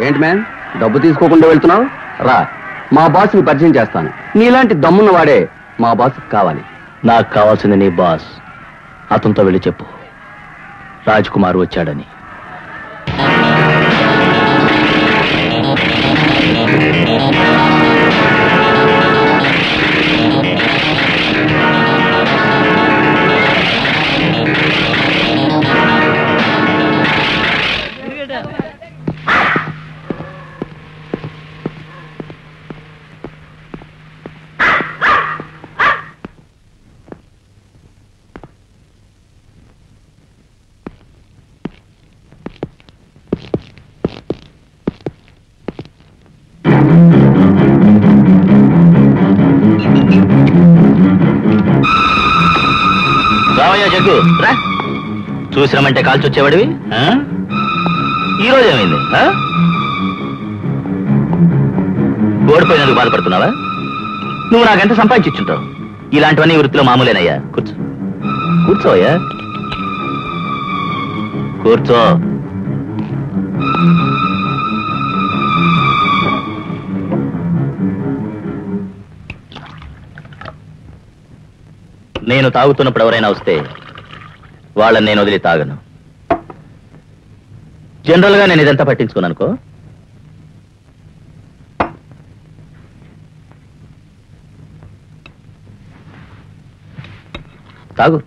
ఏంటి మ్యాన్, డబ్బు తీసుకోకుండా వెళ్తున్నావు? రా, మా బాస్ని పరిచయం చేస్తాను. నీలాంటి దమ్మున్న వాడే మా బాస్ కావాలి. నాకు కావాల్సింది నీ బాస్. అతనితో వెళ్ళి చెప్పు రాజ్ కుమార్ వచ్చాడని. జగ్గు రా, చూసినామంటే కాల్చి వచ్చేవాడివి. ఈరోజు ఏమైంది? ఓడిపోయినందుకు బాధపడుతున్నావా? నువ్వు నాకెంత సంపాదించుంటావు? ఇలాంటివన్నీ వృత్తిలో మామూలేనయ్యా. కూర్చో, కూర్చోయ్యా, కూర్చో. నేను తాగుతున్నప్పుడు ఎవరైనా వస్తే వాళ్ళని నేను వదిలి తాగను. జనరల్ గా నేను ఇదంతా పట్టించుకోననుకో. తాగు.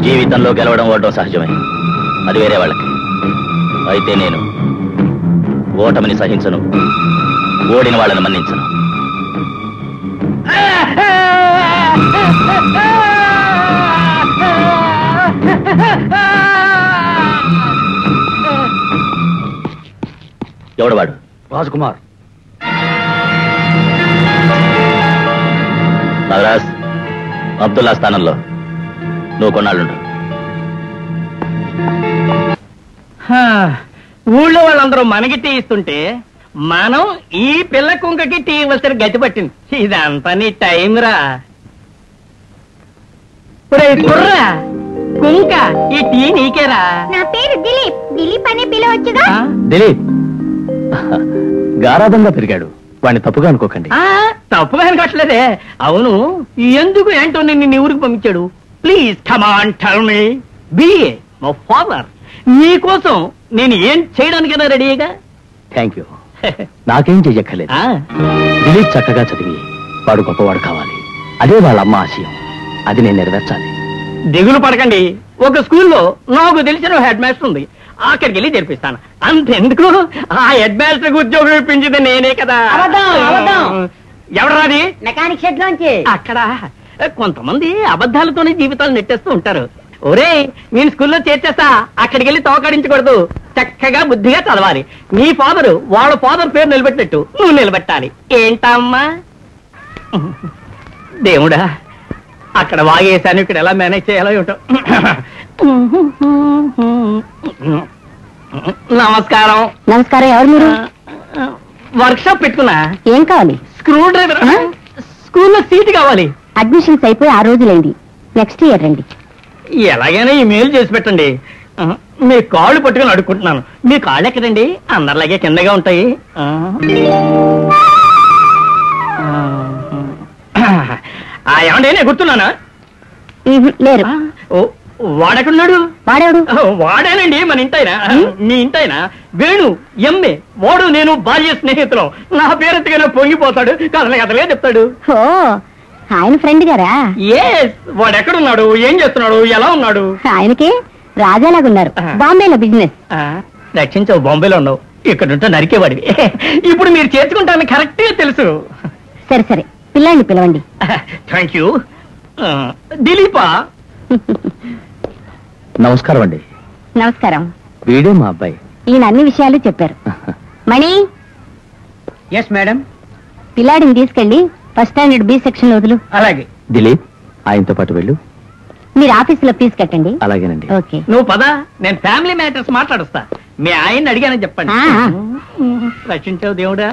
జీవితంలో గెలవడం ఓడడం సహజమే, అది వేరే వాళ్ళకి. అయితే నేను ఓటమిని సహించను, ఓడిన వాళ్ళని మన్నించను. ఎవడు వాడు? రాజ్ కుమార్. నగరాజ్, అబ్దుల్లా స్థానంలో నువ్వు కొన్నాళ్ళుండు. ఊళ్ళో వాళ్ళందరూ మనకి టీ ఇస్తుంటే మనం ఈ పిల్ల కుంకకి టీ ఇవ్వాల్సిన గతి పట్టింది. ఇదంతా నీ టైం రా. కుర్రా కుంక, ఈ టీ నీకేరా. నా పేరు దిలీప్. దిలీప్ అనే పిలవచ్చుగా. దిలీప్ గారాబంగా పెరిగాడు, వాడిని తప్పుగా అనుకోకండి. తప్పుగా అనుకోవట్లేదే. అవును, ఎందుకు ఏంటో నిన్ను ఊరికి పంపించాడు? Please come on tell me. బిఏ మా ఫాదర్, నీకోసం నేను ఏం చేయడానికైనా రెడీగా. Thank you. నాకేం చెయ్యక్కర్లేదు. దిలీప్ చక్కగా చదివి వాడు గొప్పవాడు కావాలి, అదే వాళ్ళ అమ్మ ఆశయం. అది నేను నెరవేర్చాలి. దిగులు పడకండి, ఒక స్కూల్లో నాకు తెలిసిన హెడ్ మాస్టర్ ఉంది, అక్కడికి వెళ్ళి జరిపిస్తాను. అంతెందుకు, ఆ హెడ్ మాస్టర్ ఉద్యోగం ఇప్పించింది నేనే కదా. ఎవరాది? మెకానిక్ షెడ్ లోంచి. అక్కడ కొంతమంది అబద్ధాలతోనే జీవితాలు నెట్టేస్తూ ఉంటారు. ఒరే, నేను స్కూల్లో చేర్చేస్తా, అక్కడికి వెళ్ళి తోకడించకూడదు, చక్కగా బుద్ధిగా చదవాలి. నీ ఫాదరు వాళ్ళ ఫాదర్ పేరు నిలబెట్టినట్టు నువ్వు నిలబెట్టాలి. ఏంటమ్మా? దేవుడా, అక్కడ వాగేశాను, ఇక్కడ ఎలా మేనేజ్ చేయాలో ఏమిటో. నమస్కారం. నమస్కారం. ఎవరు మీరు? వర్క్షాప్ పెట్టుకున్నా. ఏం కావాలి? Screw driver. స్కూల్లో సీట్ కావాలి. అడ్మిషన్స్ అయిపోయి 6 రోజులైంది. నెక్స్ట్ ఇయర్ రండి. ఎలాగైనా ఈ మెయిల్ చేసి పెట్టండి. మీ కాళ్ళు పట్టుకుని అడుక్కుంటున్నాను. మీ కాళ్ళు ఎక్కడండి? అందరిలాగే కిందగా ఉంటాయి. ఏమండి, నేను గుర్తున్నానా? లేరు. వాడెక్కడున్నాడు? వాడేవాడు? వాడేనండి, మన ఇంటాయన. మీ ఇంటాయన వేణు ఎంఏ. వాడు నేను భార్య స్నేహితులు. నా పేరెత్తుగా పొంగిపోతాడు, కథలే కథలే చెప్తాడు. ఓ, ఆయన ఫ్రెండ్ గారా? వాడు ఎక్కడున్నాడు, ఏం చేస్తున్నాడు, ఎలా ఉన్నాడు? ఆయనకి రాజాలాగున్నారు. బాంబేలో బిజినెస్. రక్షించవు, బాంబేలో ఉన్నావు, ఇక్కడుంటే నరికేవాడివి. ఇప్పుడు మీరు చేర్చుకుంటాను కరెక్ట్ గా తెలుసు. సరే సరే, పిల్లాన్ని పిలవండి. Thank you. దిలీపా? నమస్కారం అండి. నమస్కారం. వీడే మా అబ్బాయి. ఈయన అన్ని విషయాలు చెప్పారు. మణి. Yes madam. పిల్లాడిని తీసుకెళ్ళి ఫస్ట్ స్టాండర్డ్ బి సెక్షన్ వదులు. అలాగే. దిలీప్, ఆయనతో పాటు వెళ్ళు. మీరు ఆఫీసులో ఫీజు కట్టండి. అలాగేనండి. ఓకే. నువ్వు పద, నేను ఫ్యామిలీ మ్యాటర్స్ మాట్లాడుస్తా. మీ ఆయన్ని అడిగానని చెప్పండి. రక్షించావు దేవుడా.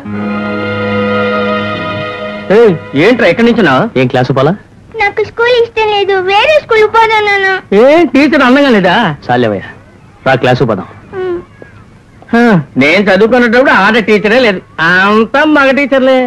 ఏంట్రా ఎక్కడి నుంచినా? ఏం క్లాసు పోలా? నాకు స్కూల్ ఇష్టం లేదు, వేరే స్కూల్ పోదాను. ఏం టీచర్ అందంగా లేదా? చాలేవయ్యా, రా క్లాసు పదం. నేను చదువుకున్నప్పుడు ఆడ టీచరే లేదు, అంతా మగ టీచర్లే.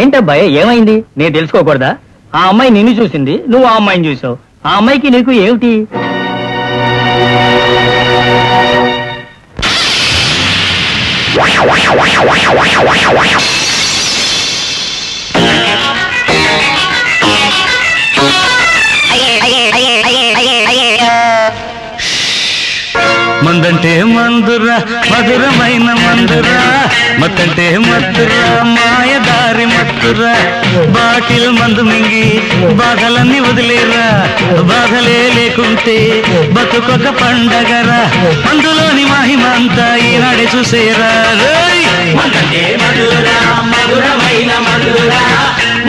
ఏంటబ్బాయి, ఏమైంది? నేను తెలుసుకోకూడదా? ఆ అమ్మాయి నిన్ను చూసింది, నువ్వు ఆ అమ్మాయిని చూసావు. ఆ అమ్మాయికి నీకు ఏమిటి? మందంటే మందురా మధురమైన మందురా, మత్తంటే మత్తురా మాయదారి మత్తురా. బాటిల్ మందు మింగి బాధలన్నీ వదిలేరా, బాధలే లేకుంటే బతుకొక పండగరా. మందులోని మహిమంతా ఈనాడే చూసేరా. మందంటే మధురా మధురమైన మందురా,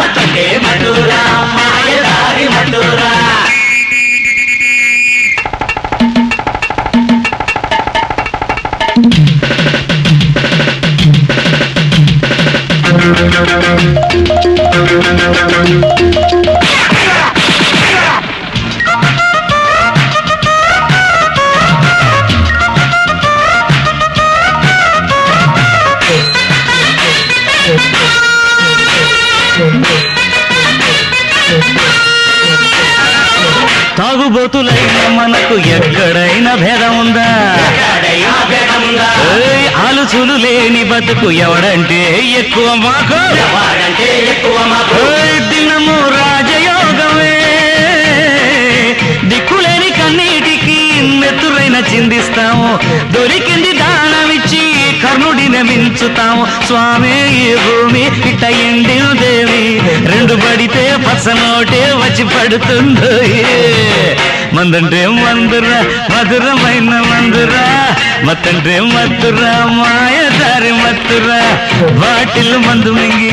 మత్తంటే మధురా మాయదారి మధురా. తాగుబోతులైన మనకు ఎక్కడైనా భేదం ఉందా? ఆలుచులు లేని బతుకు ఎవడంటే ఎక్కువ మాకు, దినము రాజయోగమే. దిక్కులేని కన్నీటికి నెత్తురైన చిందిస్తాము, దొరికింది దానమిచ్చి కర్ణుడిని మించుతాము. స్వామి ఈ భూమి ఇట్ట ఎండిను దేవి, రెండు పడితే పచ్చనోటే వచ్చి పడుతుందో. మందంటే మందురా మధురమైన మందురా, మత్తంటే మత్తురా మాయదారి మత్తురా. బాటిల్ మందు మింగి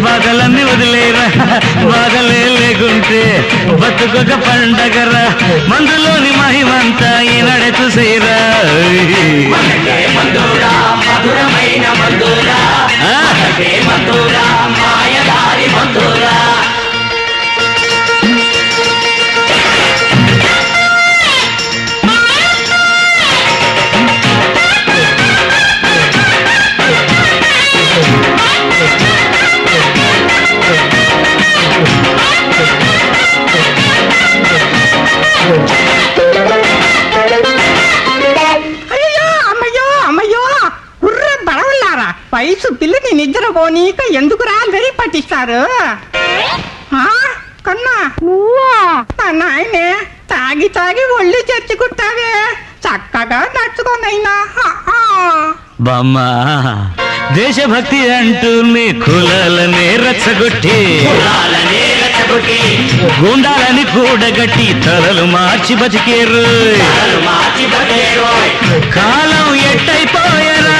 బాగలన్నీ వదిలేరా, బాగలే లేకుంటే బతుకొక పండగరా. మందులోని మహిమంతా ఈనాడే చూసేరా. మధురమైన మందురా, మందురా మాయదారి మందురా. వయసు పిల్లని నిద్ర పోనీక ఎందుకురా వెరీ పట్టిస్తారు? కన్నా నువ్వా? నాయనే తాగి తాగి ఒళ్ళు చర్చుకుంటావే, చక్కగా నడుచుకోనైనా. బామ్మా దేశభక్తి అంటూ నీ కులాలనే రచ్చగొట్టి, గుండాలని కూడగట్టి తలలు మార్చి బతికేరు. కాలం ఎట్టయిపోయరా,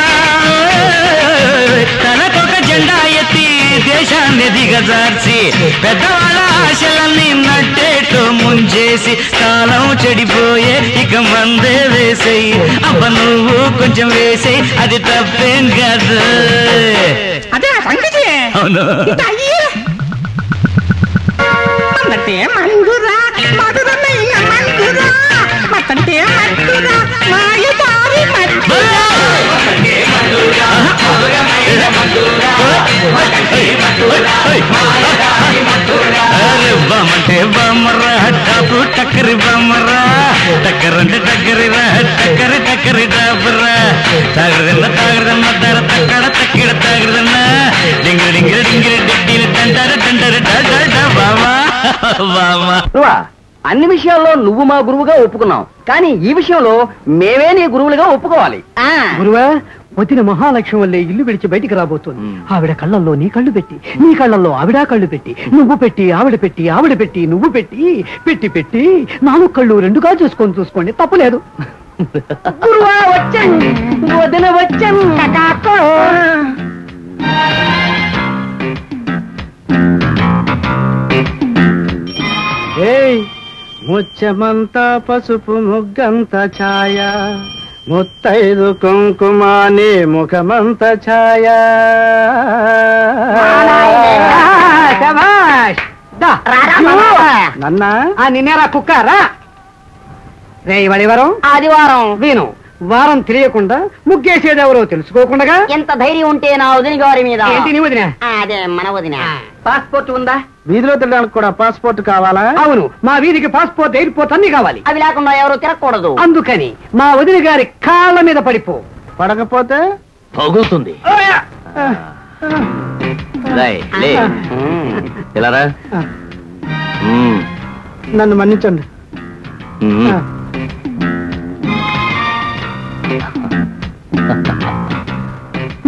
తనకొక జెండా ఎత్తి దేశాన్ని దిగజార్చి పెద్దవాళ్ళ ఆశలన్నీ నట్టేటో ముంచేసి కాలం చెడిపోయే ఇక మందే వేసేయి. అబ్బ నువ్వు కొంచెం వేసేయి, అది తప్పేం కాదు. అదే సంగతి. అవును. మందంటే మందురా మధురమైన మందురా, మత్తంటే మత్తురా మాయదారి మత్తురా. బామంటే బామరా టాప్ నాకు టక్కరి బొమ్మరా టక్కరంటే టక్కరిరా టక్కరి టక్కరి డాబరా తాగరదన్న తాగరదన్న దర తక్కడ తక్కిడ తాగరదన్న డింగిరి డింగిరి డింగిరి డిడ్డిని తంటారు తంటారు డా బావా బావా. అన్ని విషయాల్లో నువ్వు మా గురువుగా ఒప్పుకున్నావు, కానీ ఈ విషయంలో మేమే నీ గురువులుగా ఒప్పుకోవాలి. గురువా, వదిన మహాలక్ష్మి వల్లే ఇల్లు విడిచి బయటికి రాబోతుంది. ఆవిడ కళ్ళల్లో నీ కళ్ళు పెట్టి, నీ కళ్ళల్లో ఆవిడ కళ్ళు పెట్టి, నువ్వు పెట్టి ఆవిడ పెట్టి, ఆవిడ పెట్టి నువ్వు పెట్టి, పెట్టి పెట్టి 4 కళ్ళు 2గా చూసుకోండి, తప్పులేదు. గురువా వచ్చాను, వదిన వచ్చాను. ముచ్చమంతా పసుపు ముగ్గంత ఛాయ, ముత్తైదు కుంకుమాని ముఖమంత ఛాయ. నన్నా నిన్నేరా కుక్కారా రే వడివారం ఆదివారం వీను వారం తెలియకుండా ముగ్గేసేది ఎవరో తెలుసుకోకుండా ఎంత ధైర్యం ఉంటే నా వదిన గారి మీద. ఏంటి నీ వదిన? అదే మన వదిన. పాస్పోర్ట్ ఉందా? వీధిలో తిరగడానికి కూడా పాస్పోర్ట్ కావాలా? అవును, మా వీధికి పాస్పోర్ట్ ఎయిర్పోర్ట్ అన్ని కావాలి. అవి లేకుండా ఎవరు తిరగకూడదు. అందుకని మా వదిన గారి కాళ్ళ మీద పడిపో, పడకపోతే తగులుతుంది. నన్ను మన్నించండి.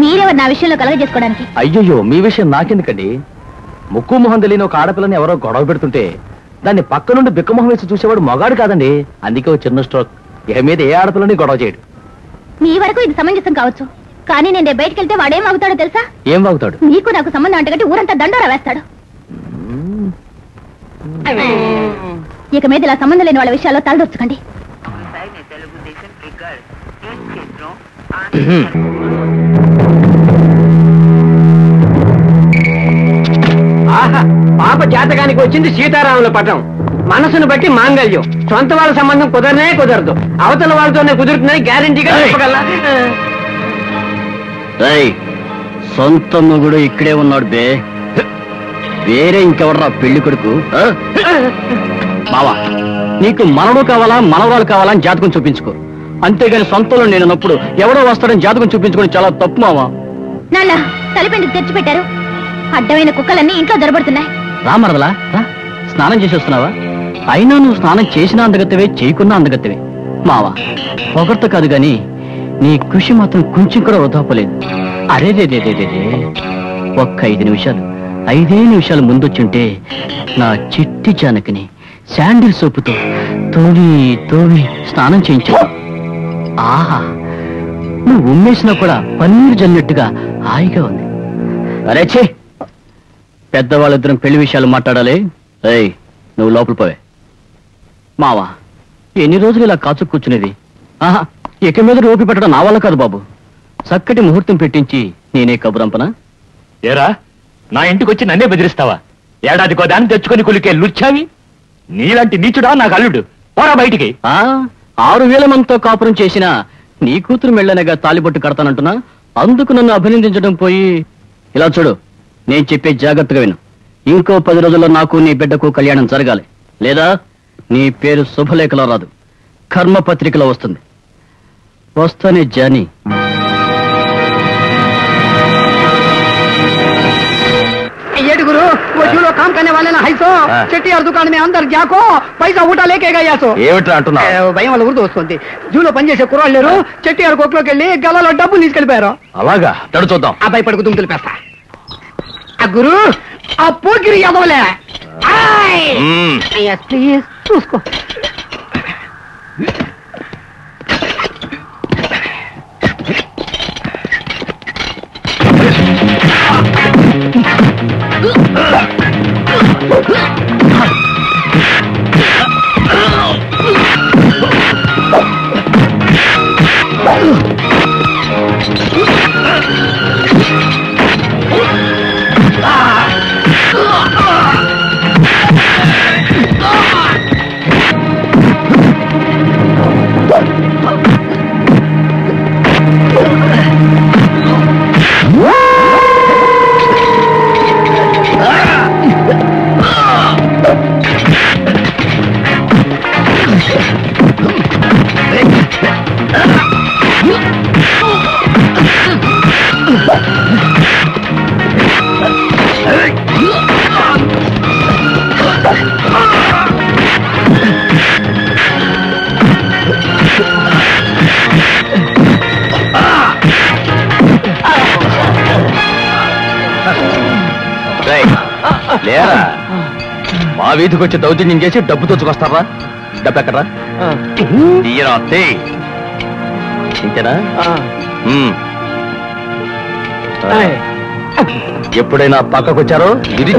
మీరెవరు నా విషయంలో కలగజేసుకోవడానికి? అయ్యయ్యో, మీ విషయం నాకెందుకండి? ముక్కు మొహం తెలియని ఒక ఆడపిల్లని ఎవరో గొడవ పెడుతుంటే దాన్ని పక్క నుండి బిక్కమొహం వేసి చూసేవాడు మగాడు కాదండి. అందుకే ఒక చిన్న స్ట్రోక్. ఇక మీద ఏ ఆడపిల్లని గొడవ చేయడు. మీ వరకు ఇది సమంజసం కావచ్చు, కానీ నేను బయటకు వెళ్తే వాడేం వాగుతాడో తెలుసా? ఏం వాగుతాడు? నీకు నాకు సంబంధం అంటగట్టి ఊరంతా దండోరా వేస్తాడు. ఇక మీద ఇలా సంబంధం లేని వాళ్ళ విషయాల్లో తలదొచ్చుకోండి. ఆహా, పాప జాతకానికి వచ్చింది సీతారాముల పటం. మనసును బట్టి మాంగళ్యం. సొంత వాళ్ళ సంబంధం కుదరనే కుదరదు, అవతల వాళ్ళతోనే కుదురుతుందని గ్యారెంటీగా చెప్పగల. సొంత మొగుడు ఇక్కడే ఉన్నాడు బే, వేరే ఇంకెవడరా పెళ్లి కొడుకు? బావా, నీకు మనవడు కావాలా మనవరాలు కావాలా అని జాతకం చూపించుకో, అంతేగాని సొంతంలో నేనప్పుడు ఎవడో వస్తాడని జాతకం చూపించుకోవడం చాలా తప్పు మావా. నాన్న తలుపెందుకు తెచ్చిపెట్టారు? అడ్డమైన కుక్కలన్నీ ఇంట్లో దొరబడుతున్నాయి. రామరదలా రా, స్నానం చేసి వస్తున్నావా? అయినా నువ్వు స్నానం చేసినా అందగత్తవే, చేయకున్నా అందగత్తవే. మావా, పొగర్త కాదు గాని నీ కృషి మాత్రం కొంచెం కూడా వృధాపోలేదు. అరే రే రే రే రే, ఒక్క 5 నిమిషాలు ముందొచ్చుంటే నా చిట్టి జానకిని శాండిల్ సోపుతో తోవి స్నానం చేయించావు. ఆహా, నువ్వు ఉమ్మేసినా కూడా పన్నీరు జల్లినట్టుగా హాయిగా ఉంది. అరే ఛీ, పెద్దవాళ్ళిద్దరం పెళ్లి విషయాలు మాట్లాడాలి. ఏయ్, నువ్వు లోపల పోవే. మావా, ఎన్ని రోజులు ఇలా కాచు కూర్చునేది? ఆహా, ఇక మీద రోపి పెట్టడం నా వల్ల కాదు బాబు. చక్కటి ముహూర్తం పెట్టించి నేనే కబురంపనా? ఏరా, నా ఇంటికి వచ్చి నన్నే బెదిరిస్తావా? ఏడాదికో దాన్ని తెచ్చుకొని కులికే లుచ్చావి. నీలాంటి నీచుడా నాకు అల్లుడు, పోరా బయటికి. 6,000 మందితో కాపురం చేసినా నీ కూతురు మెళ్ళనగా తాలిబొట్టు కడతానంటున్నా, అందుకు నన్ను అభినందించడం పోయి. ఇలా చూడు, నేను చెప్పే జాగ్రత్తగా విను. ఇంకో 10 రోజుల్లో నాకు నీ బిడ్డకు కళ్యాణం జరగాలి, లేదా నీ పేరు శుభలేఖలో రాదు, కర్మపత్రికలో వస్తుంది. వస్తానే జానీ. गुरु वो जो लोग काम करने वाले ना है सो చెట్టి और दुकान में अंदर जाको पैसा उठा लेके गया सो ఏమిట్రా అంటున్నావు? భయం వాళ్ళ ఊరు వస్తుంది. జూలో పనిచేసే కుర్రాళ్ళు లేరు, చెట్టి ఆరు కొట్లోకి వెళ్ళి గలలో డబ్బులు తీసుకెళ్ళిపోయారు. అలాగా, తడు చూద్దాం. అబ్బాయి పడుకు దుమ్ము తెలిపేస్తా. ఆ గురు ఆ పోకిరి ఎదవలే. ప్లీజ్ చూసుకో. లేరా మా వీధికి వచ్చి దౌర్జన్యం చేసి డబ్బు తెచ్చుకొస్తారా? డబ్బు ఎక్కడరా? తీయరా ఇంతేనా? ఎప్పుడైనా పక్కకొచ్చారో ఇది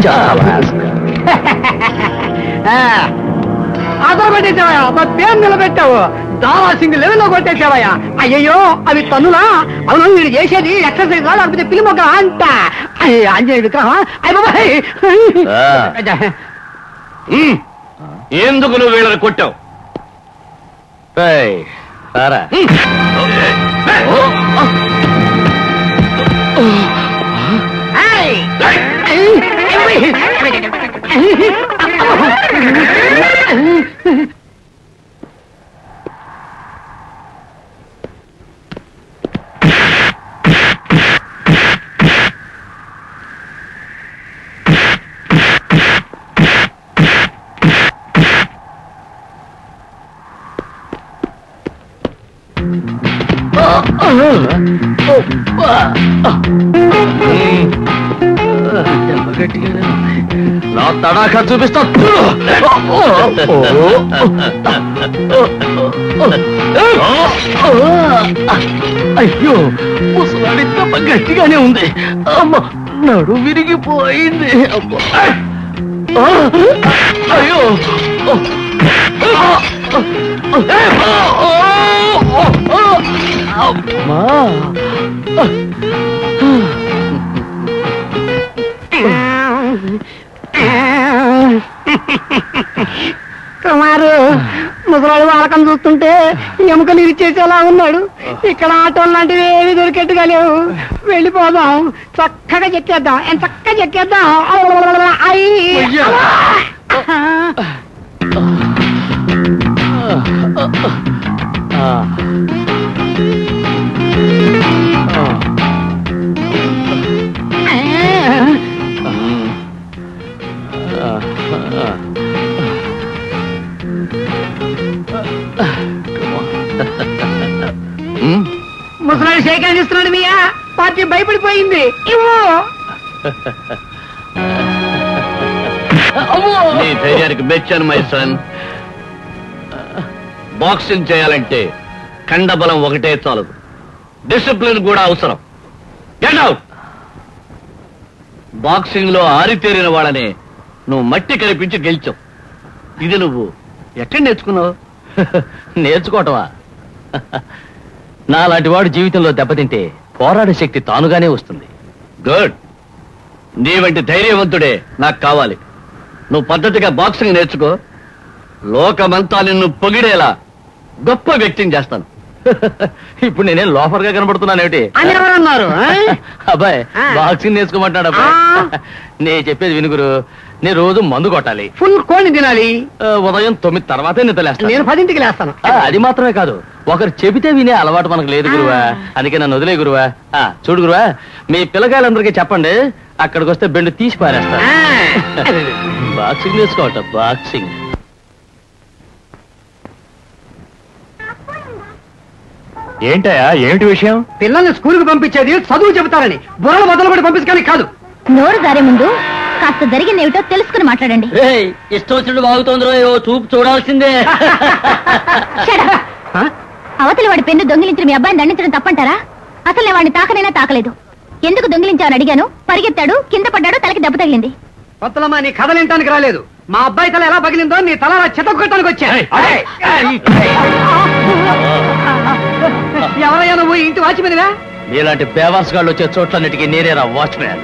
ఆధార్ పెట్టేసావయ్యా, మా పేరు నిలబెట్టావు. దావా సింగ్ లెవెల్లో కొట్టేసావయ్యా. అయ్యయ్యో అవి తన్నులా? అవును, వీడు చేసేది ఎక్సర్సైజ్ లేకపోతే ఫిల్మ్ ఒక అంట ఆంజనేయ విగ్రహం. ఎందుకు నువ్వు వీళ్ళని కొట్టావు? నా తడాఖా చూపిస్తా. అయ్యో ముసలాడి తప్ప గట్టిగానే ఉంది. అమ్మ నడు విరిగిపోయింది. అయ్యో అమ్మా కుమారు, ముసలాడు వాడకం చూస్తుంటే ఎముకలు ఇరిచేసేలా ఉన్నాడు. ఇక్కడ ఆటోలు లాంటివి ఏవి దొరికేట్టుగా లేవు. వెళ్ళిపోదాం, చక్కగా చెక్కేద్దాం. ఎంత చక్కగా చెక్కేద్దాం. ముసలాడు సేకరణ ఇస్తున్నాడు. మీయా పార్టీ భయపడిపోయింది. నీ ధైర్యానికి మెచ్చాను మై సన్. బాక్సింగ్ చేయాలంటే కండబలం ఒకటే చాలదు, డిసిప్లిన్ కూడా అవసరం. Get out. బాక్సింగ్ లో ఆరితేరిన వాళ్ళని నువ్వు మట్టి కనిపించి గెలిచావు. ఇది నువ్వు ఎక్కడ నేర్చుకున్నావు? నేర్చుకోవటమా? నాలాంటి వాడు జీవితంలో దెబ్బతింటే పోరాడే శక్తి తానుగానే వస్తుంది. గుడ్. నీ వంటి ధైర్యవంతుడే నాకు కావాలి. నువ్వు పద్ధతిగా బాక్సింగ్ నేర్చుకో. లోకమంతా నిన్ను పొగిడేలా గొప్ప వ్యక్తిని చేస్తాను. ఇప్పుడు నేనే లోఫర్ గా కనబడుతున్నానేమిటి? ఎవరన్నారు? అబ్బాయి బాక్సింగ్ నేర్చుకోమంటాడు. అబ్బాయి నేను చెప్పేది వినుగురు. నేను రోజు మందు కొట్టాలి, ఫుల్ కోడిని తినాలి. ఉదయం 9 తర్వాతే నిద్రలేస్తాను. నేను 10ంటికి లేస్తాను. అది మాత్రమే కాదు, ఒకరు చెబితే వినే అలవాటు మనకు లేదు గురువా. అందుకే నన్ను వదిలే గురువా. చూడు గురువా, మీ పిల్లగాళ్ళందరికీ చెప్పండి, అక్కడికి వస్తే బెండు తీసి పారేస్తా. బాక్సింగ్ నేర్చుకోవట. బాక్సింగ్ ఏంటయా? ఏమిటి విషయం? పిల్లల్ని స్కూల్కి పంపించేది చదువు చెబుతారని, బుర్రలు మొదలు కూడా పంపించుకొని కాదు. నోరు దారే ముందు కాస్త జరిగిందేమిటో తెలుసుకుని మాట్లాడండి. ఇష్టం వచ్చినట్టు బాగుతోందిరో, చూపు చూడాల్సిందే. అవతలి వాడి పెన్ను దొంగిలించిన మీ అబ్బాయిని దండించడం తప్పంటారా? అసలు నేను వాడిని తాకనైనా తాకలేదు. ఎందుకు దొంగిలించావని అడిగాను. పరిగెత్తాడు, కింద పడ్డాడు, తలకి దెబ్బ తగిలింది. కొత్తలమ్మా, నీ కథలు వినటానికి రాలేదు. మా అబ్బాయి తల ఎలా పగిలిందో నీ తల చెతకొట్టడానికి వచ్చా. ఎవరయ్యా నువ్వు? ఇంటి వాచ్మెన్వా? ఇలాంటి బేవాస్ గాళ్ళు వచ్చే చోట్లన్నిటికీ నేనేరా వాచ్మ్యాన్.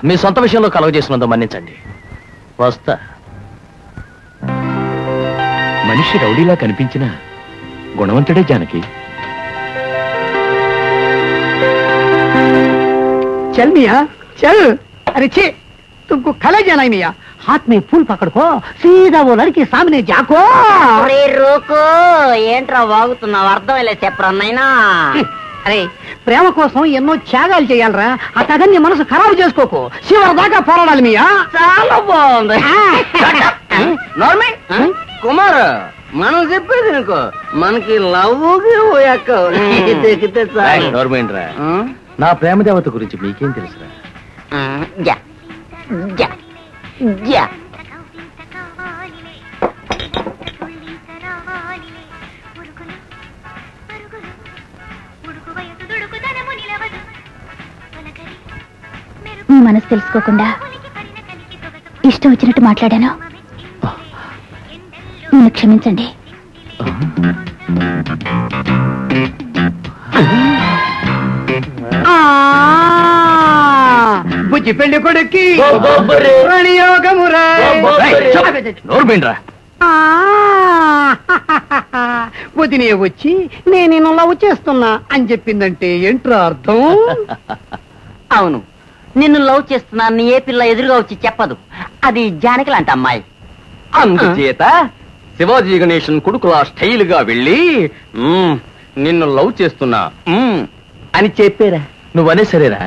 మీ సొంత విషయంలో కలవ చేసినందుకు మన్నించండి. వస్తా. మనిషి రౌడీలా కనిపించిన గుణవంతుడే జానకి. चल मियाँ चल. अरे छे, तुमको खले जाना है मियाँ. हाथ में फूल पकड़ को सीधा वो लड़की सामने जाको. अरे रोको, ఏంట్రా వాగుతున్నావు? అర్థమయ్యలే చెప్పరా నాయనా. అరే ప్రేమ కోసం ఎన్నో త్యాగాలు చేయాలరా. ఆ తగన్ని మనసు ఖరాబు చేసుకోకు. చివరి దాకా పోరాడాలి మియా. చాలా బాగుంది. కుమార్, మనం చెప్పేది అనుకో మనకి లవ్వుకి ఎక్కితే నోర్మేంట్రా నా ప్రేమ దేవత గురించి మీకేం తెలుసురా? మీ మనసు తెలుసుకోకుండా ఇష్టం వచ్చినట్టు మాట్లాడాను. నన్ను క్షమించండి. బుజ్జి పెళ్లి కొడుక్కి నోర్మేంట్రా వదినే వచ్చి నేను లవ్ చేస్తున్నా అని చెప్పిందంటే ఏంట్రా అర్థం? అవును, నిన్ను లవ్ చేస్తున్నాను ఏ పిల్ల ఎదురుగా వచ్చి చెప్పదు. అది జానకి లాంటి అమ్మాయి. అందుచేత శివాజీ గణేశన్ కొడుకులా స్టైల్ గా వెళ్ళి నిన్ను లవ్ చేస్తున్నా అని చెప్పారా? నువ్వనే సరేరా,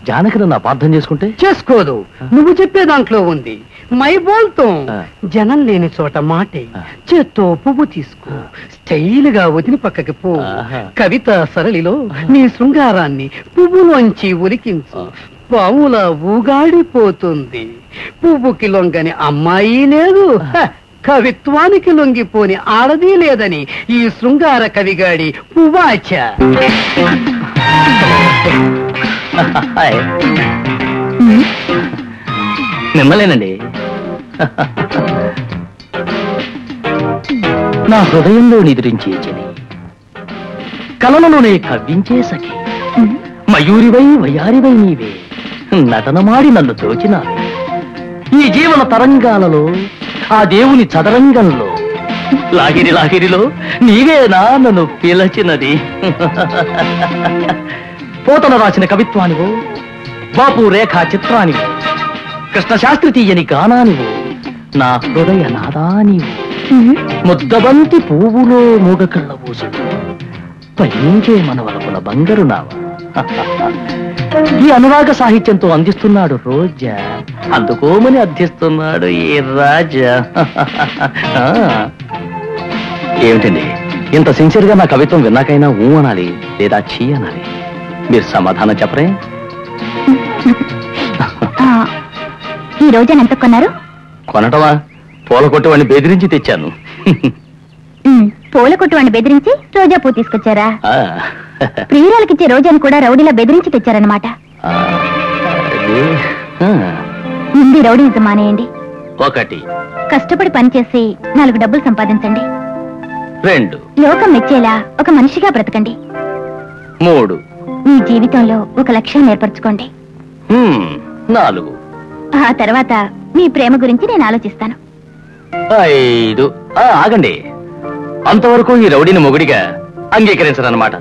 జానకి నన్ను అపార్థం చేసుకుంటే చేసుకోదు. నువ్వు చెప్పే దాంట్లో ఉంది మై బోల్తో జనం లేని చోట మాటే చేత్తో పువ్వు తీసుకో, స్టైల్ గా వదిలి పక్కకి పో. కవిత సరళిలో నీ శృంగారాన్ని పువ్వులోంచి ఉలికించు. పావులా ఊగాడిపోతుంది. పువ్వుకి లొంగని అమ్మాయి లేదు, కవిత్వానికి లొంగిపోని ఆడది లేదని ఈ శృంగార కవిగాడి పువ్వాచ. మిమ్మల్నేనండి. నా హృదయంలో నిద్రించే చెలి, కలలలోనే కవ్వించే సఖి, మయూరివై వయారివై నీవే నటనమాడి నన్ను దోచినావే. ఈ జీవన తరంగాలలో ఆ దేవుని చదరంగంలో లాగిరి లాగిరిలో నీవేనా నన్ను పిలచినది. పోతన రాసిన కవిత్వానివో, బాపు రేఖా చిత్రానివో, కృష్ణశాస్త్రి తీయని గానానివో, నా హృదయ నాదానివో, ముద్దబంతి పువ్వులో మూగకళ్ళ ఊసు పయనించే మనవలపుల బంగారు నావ. ఈ అనురాగ సాహిత్యంతో అందిస్తున్నాడు రోజా, అందుకోమని అర్థిస్తున్నాడు ఈ రాజా. ఏమిటండి ఇంత సిన్సియర్ గా నా కవిత్వం విన్నాకైనా ఊ అనాలి లేదా చీ అనాలి? మీరు సమాధానం చెప్పరే? ఈ రోజు ఎంత కొన్నారు? కొనటమా? పూల కొట్టు వాడిని బెదిరించి తెచ్చాను. పూల కొట్టు వాడిని బెదిరించి రోజా పూ తీసుకొచ్చారా? ప్రియురాలకిచ్చే రోజాని కూడా రౌడీలా బెదిరించి తెచ్చారన్నమాట. ముందు రౌడీజం మానేయండి. 1 కష్టపడి పనిచేసి 4 డబ్బులు సంపాదించండి. 2 లోకం మెచ్చేలా ఒక మనిషిగా బ్రతకండి. 3 మీ జీవితంలో ఒక లక్ష్యాన్ని ఏర్పరచుకోండి. 4 ఆ తర్వాత మీ ప్రేమ గురించి నేను ఆలోచిస్తాను. 5 ఆగండి, అంతవరకు ఈ రౌడీని మొగుడిగా అంగీకరించరన్నమాట?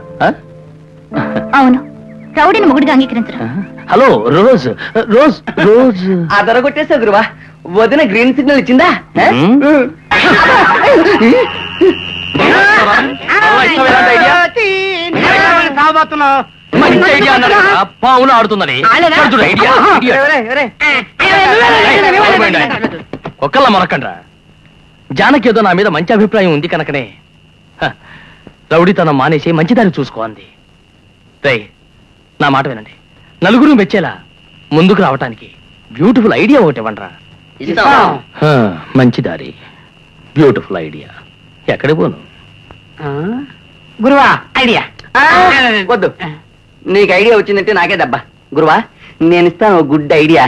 అవును, రౌడీని మొగుడిగా అంగీకరించరు. హలో రోజ్ రోజ్ రోజ్, అదరగొట్టేసా గురువా. వదిన గ్రీన్ సిగ్నల్ ఇచ్చిందా? పావులు ఆడుతుందని ఒక్కళ్ళ మొనకండ్రా. జానకి ఏదో నా మీద మంచి అభిప్రాయం ఉంది కనుకనే రౌడీతనం మానేసి మంచిదారి చూసుకోండి. రై, నా మాట వినండి. నలుగురు మెచ్చేలా ముందుకు రావటానికి బ్యూటిఫుల్ ఐడియా ఒకటి ఇవ్వండిరా. మంచి దారి, బ్యూటిఫుల్ ఐడియా. ఎక్కడికి పోను? గురువా ఐడియా వద్దు, నీకు ఐడియా వచ్చిందంటే నాకే దెబ్బ. గురువా, నేను ఇస్తాను గుడ్ ఐడియా.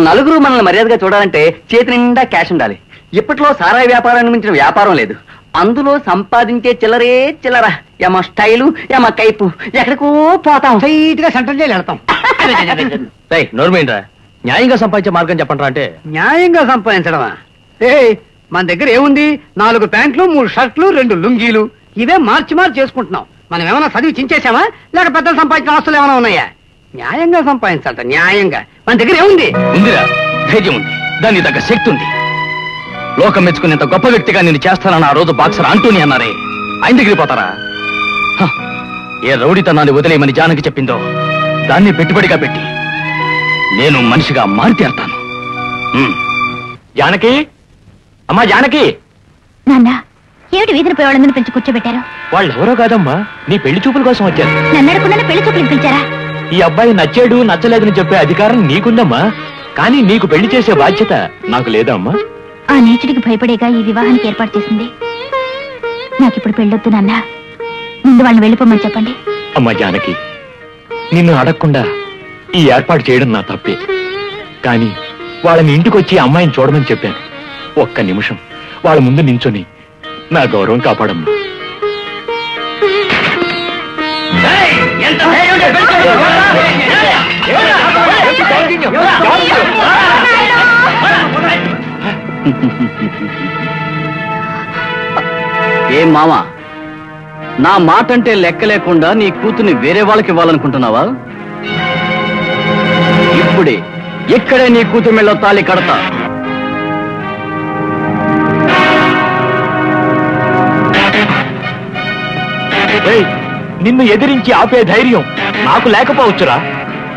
నలుగురు మనల్ని మర్యాదగా చూడాలంటే చేతి నిండా క్యాష్ ఉండాలి. ఇప్పట్లో సారాయి వ్యాపారాన్ని మించిన వ్యాపారం లేదు. అందులో సంపాదించే చిల్లరే చిల్లర. ఏమో స్టైలు, ఏమో కైపు, ఎక్కడికో పోతాం. స్ట్రైట్ గా సెంట్రల్ జైలు వెళ్తాం. నోర్మేంట్రా, న్యాయంగా సంపాదించే మార్గం చెప్పండి అంటే. న్యాయంగా సంపాదించడమా? మన దగ్గర ఏముంది? 4 ప్యాంట్లు, 3 షర్ట్లు, 2 లుంగీలు. ఇవే మార్చి చేసుకుంటున్నాం. మనం ఏమైనా చదివి చించేసామా, లేక పెద్దలు సంపాదించిన ఆస్తులు ఏమైనా ఉన్నాయా? న్యాయంగా సంపాదించాలట, న్యాయంగా. మన దగ్గర ఏముంది? ఉందిరా, ధైర్యం ఉంది, దానికి తగ్గ శక్తి ఉంది. లోకం మెచ్చుకునేంత గొప్ప వ్యక్తిగా నేను చేస్తానని ఆ రోజు బాక్సర్ అంటూని అన్నారే, ఆయన దగ్గరికి పోతారా? ఏ రౌడీతనాన్ని వదిలేయమని జానకి చెప్పిందో దాన్ని పెట్టుబడిగా పెట్టి నేను మనిషిగా మారి తీరతాను. జానకి, అమ్మా జానకి. నాన్న, ఏమిటి వీధిని పోయి వాళ్ళందరూ పిలిచి కూర్చోబెట్టారు? వాళ్ళెవరో కాదమ్మా, నీ పెళ్లి చూపుల కోసం వచ్చారు. నన్ను అడగకుండానే పెళ్లి చూపులకు పిలిచారా? ఈ అబ్బాయి నచ్చాడు నచ్చలేదని చెప్పే అధికారం నీకుందమ్మా, కానీ నీకు పెళ్లి చేసే బాధ్యత నాకు లేదా అమ్మా? ఆ నీచుడికి భయపడేగా ఈ వివాహానికి ఏర్పాటు చేసింది. నాకిప్పుడు పెళ్ళొద్దు నాన్న, ముందు వాళ్ళని వెళ్ళిపోమని చెప్పండి. అమ్మా జానకి, నిన్ను అడగకుండా ఈ ఏర్పాటు చేయడం నా తప్పే, కానీ వాళ్ళని ఇంటికొచ్చి అమ్మాయిని చూడమని చెప్పాను. ఒక్క నిమిషం వాళ్ళ ముందు నించొని నా గౌరవం కాపాడమ్మా. ఏం మామా, నా మాట అంటే లెక్క లేకుండా నీ కూతుర్ని వేరే వాళ్ళకి ఇవ్వాలనుకుంటున్నావా? ఇప్పుడే ఇక్కడే నీ కూతురు మెళ్ళో తాళి కడతా. నిన్ను ఎదిరించి ఆపే ధైర్యం నాకు లేకపోవచ్చురా,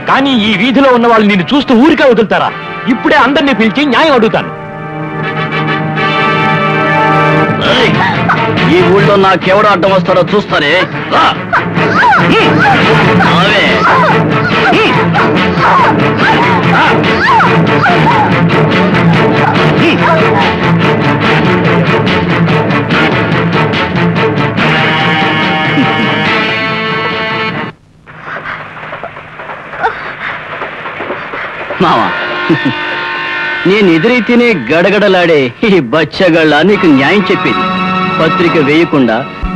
కానీ ఈ వీధిలో ఉన్న వాళ్ళు నిన్ను చూస్తూ ఊరికే వదులుతారా? ఇప్పుడే అందరినీ పిలిచి న్యాయం అడుగుతాను. ఈ ఊళ్ళో నాకెవడు అడ్డం వస్తారో చూస్తారే. మావా, నేను ఎదురైతేనే గడగడలాడే ఈ బచ్చగళ్ళ నీకు న్యాయం చెప్పేది. పత్రిక వేయకుండా,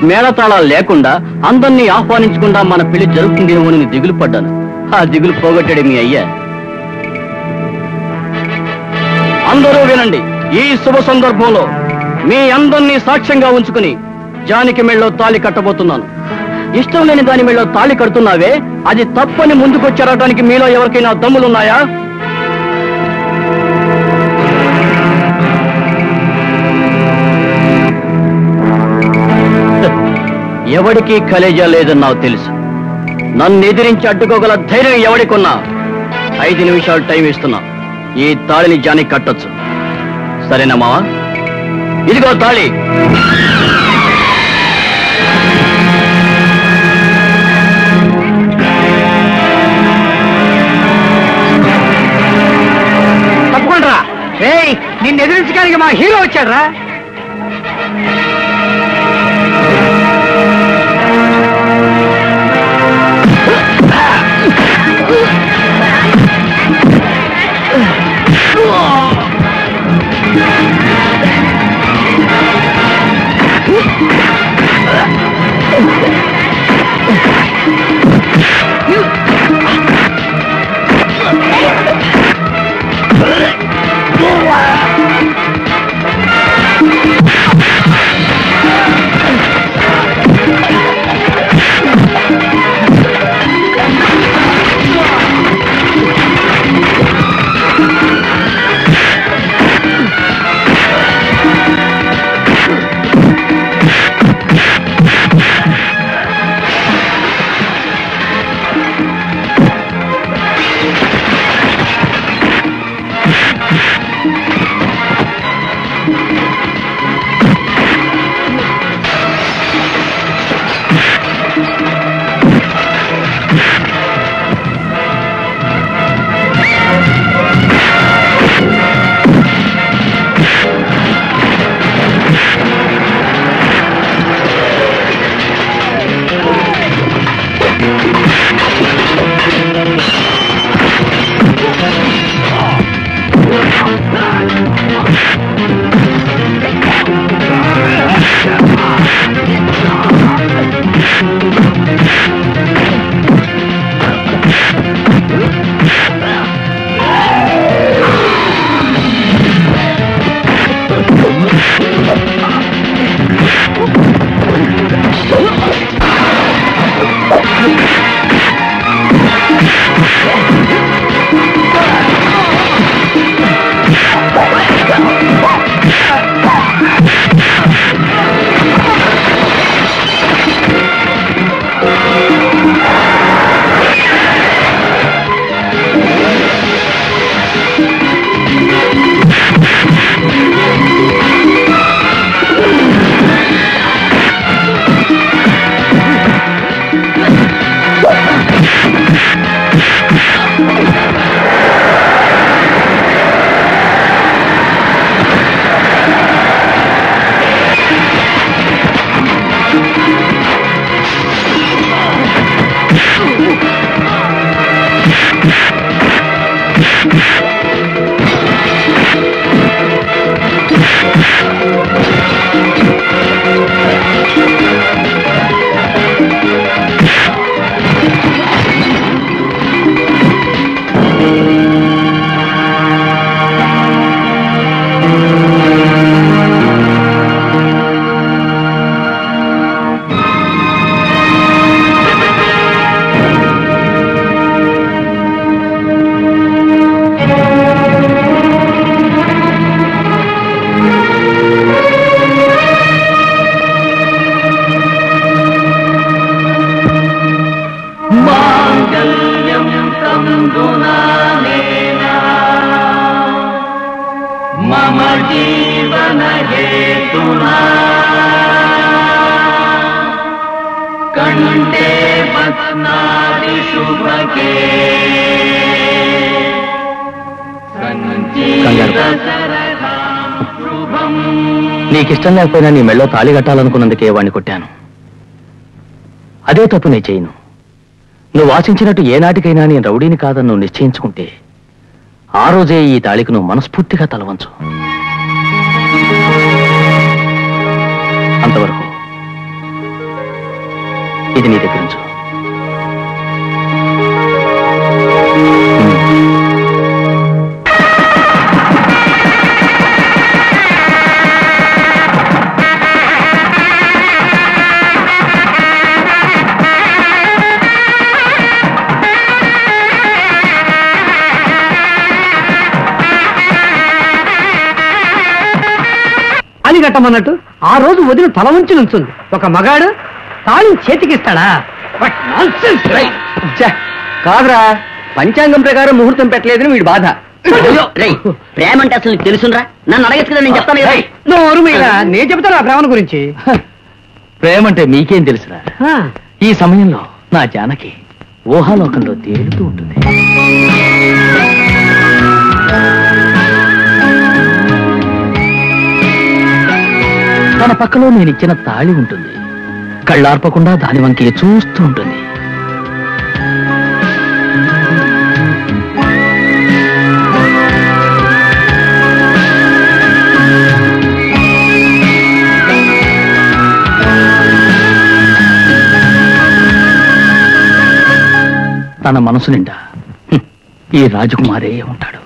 మేళతాళాలు లేకుండా, అందరినీ ఆహ్వానించకుండా మన పెళ్లి జరుగుతుందేమో అని దిగులు పడ్డాను. ఆ దిగులు పోగొట్టాడే మీ అయ్యా. అందరూ వినండి, ఈ శుభ సందర్భంలో మీ అందరినీ సాక్ష్యంగా ఉంచుకుని జానికి మెళ్ళో తాళి కట్టబోతున్నాను. ఇష్టం లేని దాని మెళ్ళో తాళి కడుతున్నావే, అది తప్పని ముందుకొచ్చారటానికి మీలో ఎవరికైనా దమ్ములున్నాయా? ఎవడికి కలేజా లేదని నాకు తెలుసు. నన్ను ఎదిరించి అడ్డుకోగల ధైర్యం ఎవడికున్నా 5 నిమిషాలు టైం ఇస్తున్నా. ఈ తాళిని జానికి కట్టొచ్చు. సరేనా మావా? ఇదిగో తాళి. తప్పకుండా నిన్ను ఎదిరించడానికి మా హీరో వచ్చాడు రా. నీకిష్టం లేకపోయినా నీ మెళ్ళో తాళి కట్టాలనుకున్నందుకే వాణ్ణి కొట్టాను. అదే తప్పు నేను చేయను. నువ్వు ఆశించినట్టు ఏనాటికైనా నేను రౌడీని కాదని నువ్వు నిశ్చయించుకుంటే ఆ రోజే ఈ తాళికి నువ్వు మనస్ఫూర్తిగా తలవంచు. అంతవరకు ఇది నీ దగ్గర ఉంచు. తాళి కట్టమన్నట్టు ఆ రోజు వదిన తల ఉంచి నుంచుంది. ఒక మగాడు తాళి చేతికిస్తాడా? కాదురా, పంచాంగం ప్రకారం ముహూర్తం పెట్టలేదని వీడి బాధ. ప్రేమ అంటే అసలు తెలుసురా? నన్ను అడగచ్చు కదా, నేను చెప్తాను. నోరు మీద నేను చెప్తాను ఆ ప్రేమ గురించి. ప్రేమంటే మీకేం తెలుసురా? ఈ సమయంలో నా జానకి ఊహాలోకంలో తేలుతూ ఉంటుంది. తన పక్కలో నేనిచ్చిన తాళి ఉంటుంది. కళ్ళార్పకుండా దాని వంకి చూస్తూ ఉంటుంది. తన మనసు నిండా ఈ రాజకుమారే ఉంటాడు.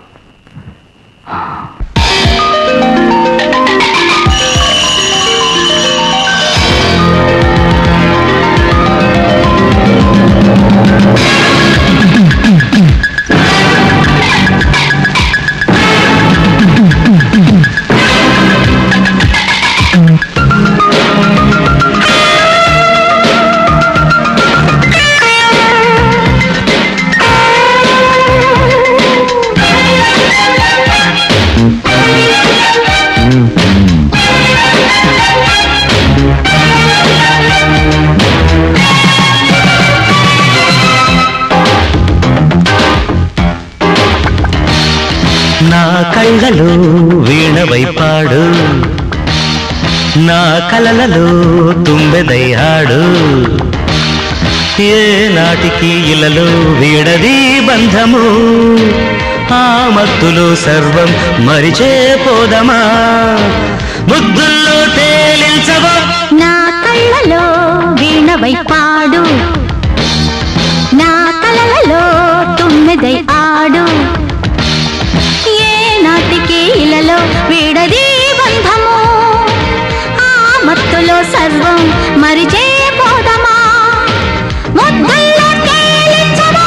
నా కళ్ళలో వీణవై పాడు, నా కలలలో తుమ్మెదయ్యాడు. ఏ నాటికి ఇలలో వీడది బంధము, ఆ మత్తులో సర్వం మరిచే పోదమా, ముద్దుల్లో తేలించవా. నా కళ్ళలో వీణవై పాడు, నా కలలలో తుమ్మెదై ఆడు. నాటికి ఇలలో వీడది బంధము, ఆ మత్తులో సర్వం మరిచే పోదమా, ముద్దుల్లో తేలించవా.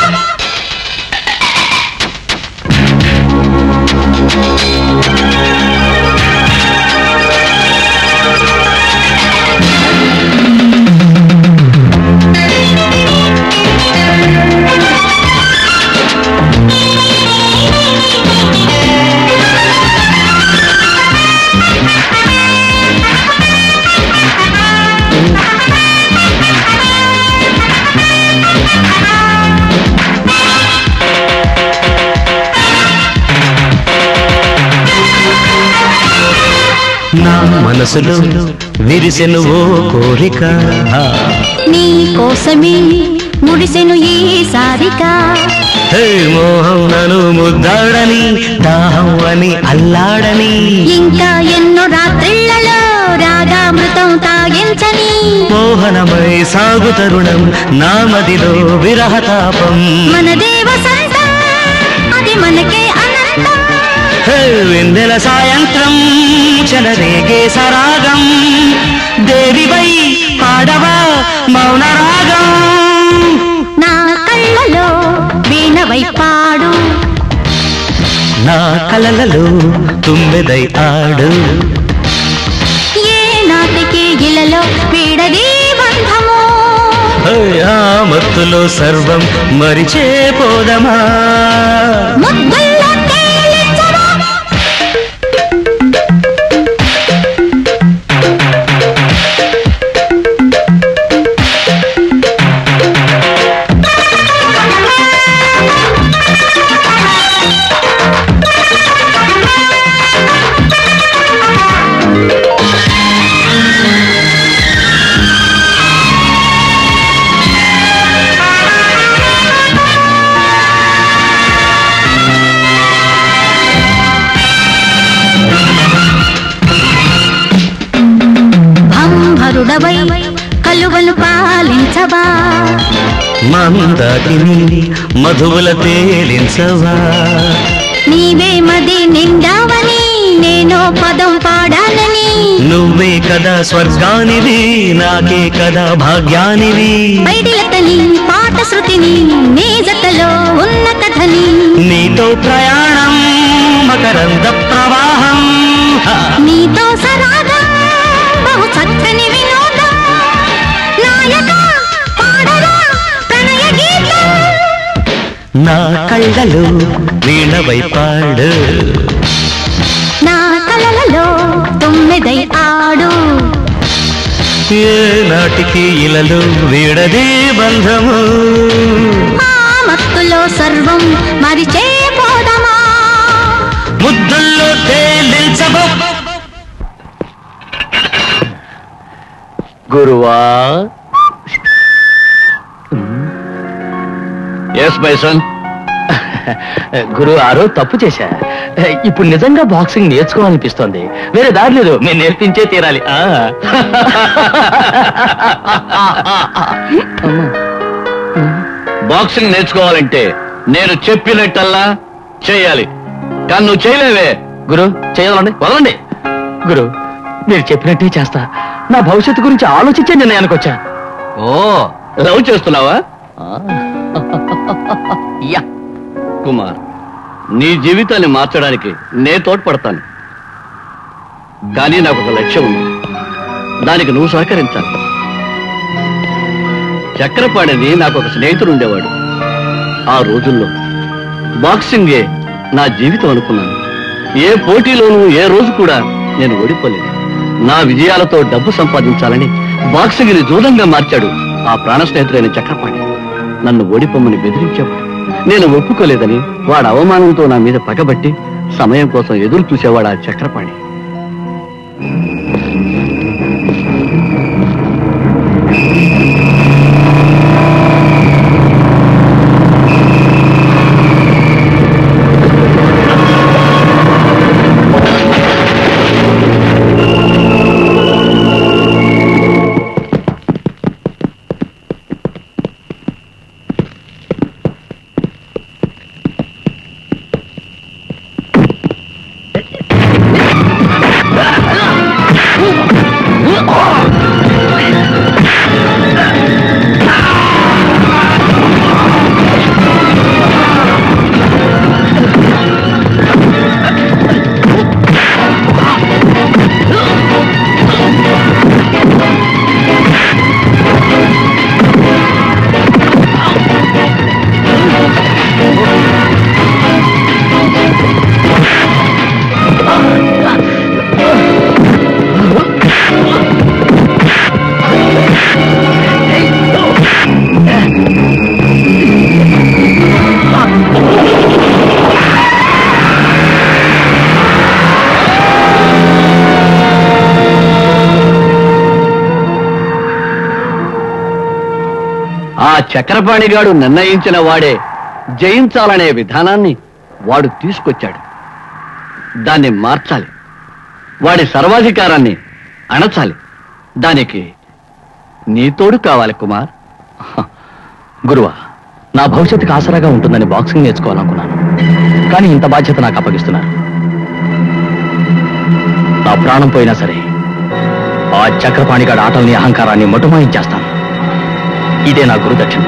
నా మనసులో విరిసెను ఓ కోరిక, నీ కోసమే ముడిసెను ఈ సారిక. హే మోహం నను ముద్దాడని, దాహం అని అల్లాడని, ఇంకా ఎన్నో రాత్రిళ్లలో రాగామృతం తాగించని, మోహనమై సాగు తరుణం నా మదిలో విరహతాపం. మన దేవ సంతం అది మనకే అనంతం. వెన్నెల సాయంత్రం చలరేగే సరాగం, దేవివై పాడవా మౌన రాగం. నా కళ్ళలో వీణవై పాడు, నా కలలలో తుమ్మెదై ఆడు. ఏ నాటికి ఇలలో వీడది బంధము, ఆ మత్తులో సర్వం మరిచే పోదమా, ముద్దుల్లో తేలించవా. కుమారుడవై కలువను పాలించవా మందాకిని మధువుల తేలించవా నీవే మది నిండావని నేనో పదం పాడాలని నువ్వే కదా స్వర్గానివి నాకే కదా భాగ్యానివి పైడిలతని పాట శృతిని నీ జతలో ఉన్న కథని నీతో ప్రయాణం మకరంద ప్రవాహం నీతో సరాగం బహు చక్కని వినోదం నాయక పాడరా ప్రణయ గీతం నా కళ్ళలో వీణవై పాడు నా కలలలో తొమ్మిదై ఆడు ఏ నాటికి ఇలలో వీడదే బంధము ఆ మత్తులో సర్వం మరిచే పోదమా ముద్దుల్లో తేలించబో గురువా ఎస్ మై సన్. గురు ఆరో తప్పు చేశా. ఇప్పుడు నిజంగా బాక్సింగ్ నేర్చుకోవాలనిపిస్తోంది. వేరే దారి లేదు, నేను నేర్పించే తీరాలి. బాక్సింగ్ నేర్చుకోవాలంటే నేను చెప్పినట్టల్లా చేయాలి. కానీ నువ్వు చేయలేవే. గురు చేయాలండి, వదలండి. గురు మీరు చెప్పినట్టే చేస్తా. నా భవిష్యత్తు గురించి ఆలోచించే నిర్ణయానికి వచ్చా. ఓ, లవ్ చేస్తున్నావా? యా కుమార్, నీ జీవితాన్ని మార్చడానికి నే తోడ్పడతాను. కానీ నాకు ఒక లక్ష్యం ఉంది, దానికి నువ్వు సహకరించాలి. చక్రపాణిని నాకు ఒక స్నేహితుడు ఉండేవాడు. ఆ రోజుల్లో బాక్సింగే నా జీవితం అనుకున్నాను. ఏ పోటీలోనూ ఏ రోజు కూడా నేను ఓడిపోలేదు. నా విజయాలతో డబ్బు సంపాదించాలని బాక్సింగ్ని జూదంగా మార్చాడు ఆ ప్రాణ స్నేహితుడైన చక్రపాణి. నన్ను ఓడిపోమని బెదిరించేవాడు. నేను ఒప్పుకోలేదని వాడు అవమానంతో నా మీద పగబట్టి సమయం కోసం ఎదురు చూసేవాడు ఆ చక్రపాణి. చక్రపాణిగాడు నిర్ణయించిన వాడే జయించాలనే విధానాన్ని వాడు తీసుకొచ్చాడు. దాన్ని మార్చాలి, వాడి సర్వాధికారాన్ని అణచాలి. దానికి నీ తోడు కావాలి కుమార్. గురువా, నా భవిష్యత్తుకు ఆసరాగా ఉంటుందని బాక్సింగ్ నేర్చుకోవాలనుకున్నాను. కానీ ఇంత బాధ్యత నాకు అప్పగిస్తున్నారు. నా ప్రాణం పోయినా సరే ఆ చక్రపాణిగాడి ఆటల్ని అహంకారాన్ని మొటమాయించేస్తాను. ఇదే నా గురుదక్షిణ.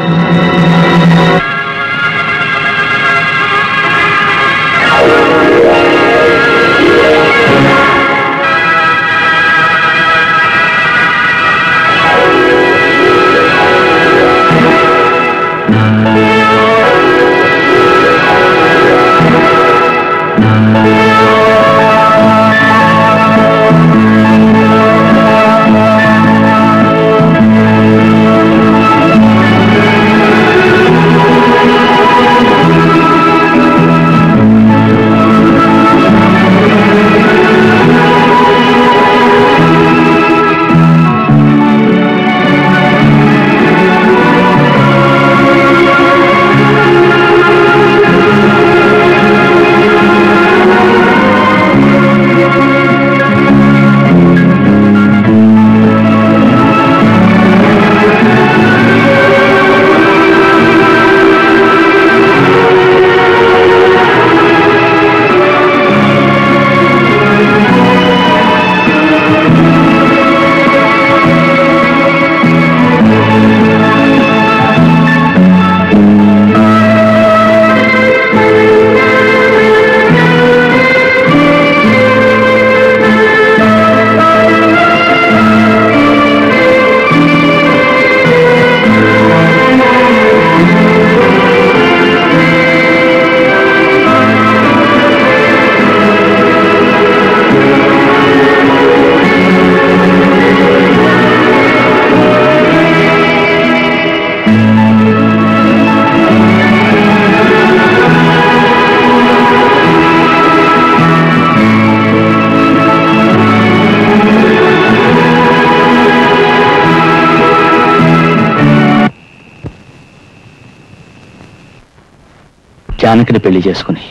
జానకిని పెళ్లి చేసుకుని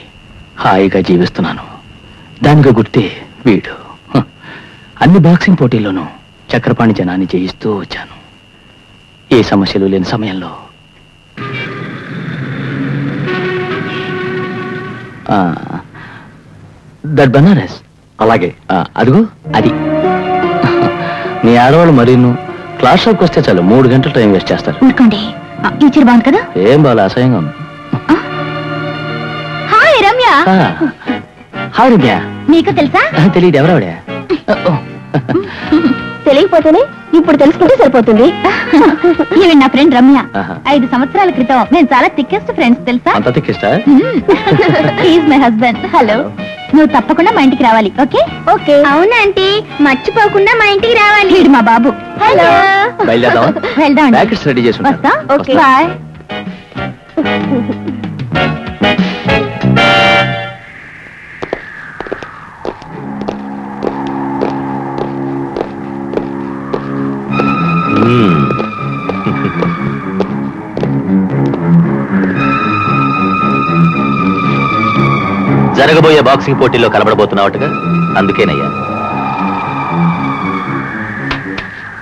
హాయిగా జీవిస్తున్నాను. దానికి గుర్తే వీడు. అన్ని బాక్సింగ్ పోటీల్లోనూ చక్రపాణి జనాన్ని జయిస్తూ వచ్చాను. ఏ సమస్యలు లేని సమయంలో దట్ బనారస్. అలాగే అదిగో అది. నీ ఆడవాళ్ళు మరీను క్లాస్ షాప్కి వస్తే చాలు 3 గంటలు టైం వేస్ట్ చేస్తారు. ఊరుకోండి. ఈ చీర బాగుంది కదా? ఏం బాగా అసహ్యంగా ఉంది. హాయ్ రమ్య. హాయ్ రమ్య. నీకు తెలుసా? తెలియదు. ఎవరావిడ? తెలియకపోతేనే ఇప్పుడు తెలుసుకుంటే సరిపోతుంది. ఈవిడ నా ఫ్రెండ్ రమ్య. 5 సంవత్సరాల క్రితం మేము చాలా థిక్కెస్ట్ ఫ్రెండ్స్, తెలుసా? అంత తిక్కిస్తా? He is my husband. హలో. నువ్వు తప్పకుండా మా ఇంటికి రావాలి. ఓకే? ఓకే. అవునా ఆంటీ, మర్చిపోకుండా మా ఇంటికి రావాలి. వీడు మా బాబు. హలో. బయలుదేరదాం. వెళ్దాం. ప్యాకెట్స్ రెడీ చేసి వస్తా. Okay bye. జరగబోయే బాక్సింగ్ పోటీల్లో కలబడబోతున్నావుగా, అందుకేనయ్యా.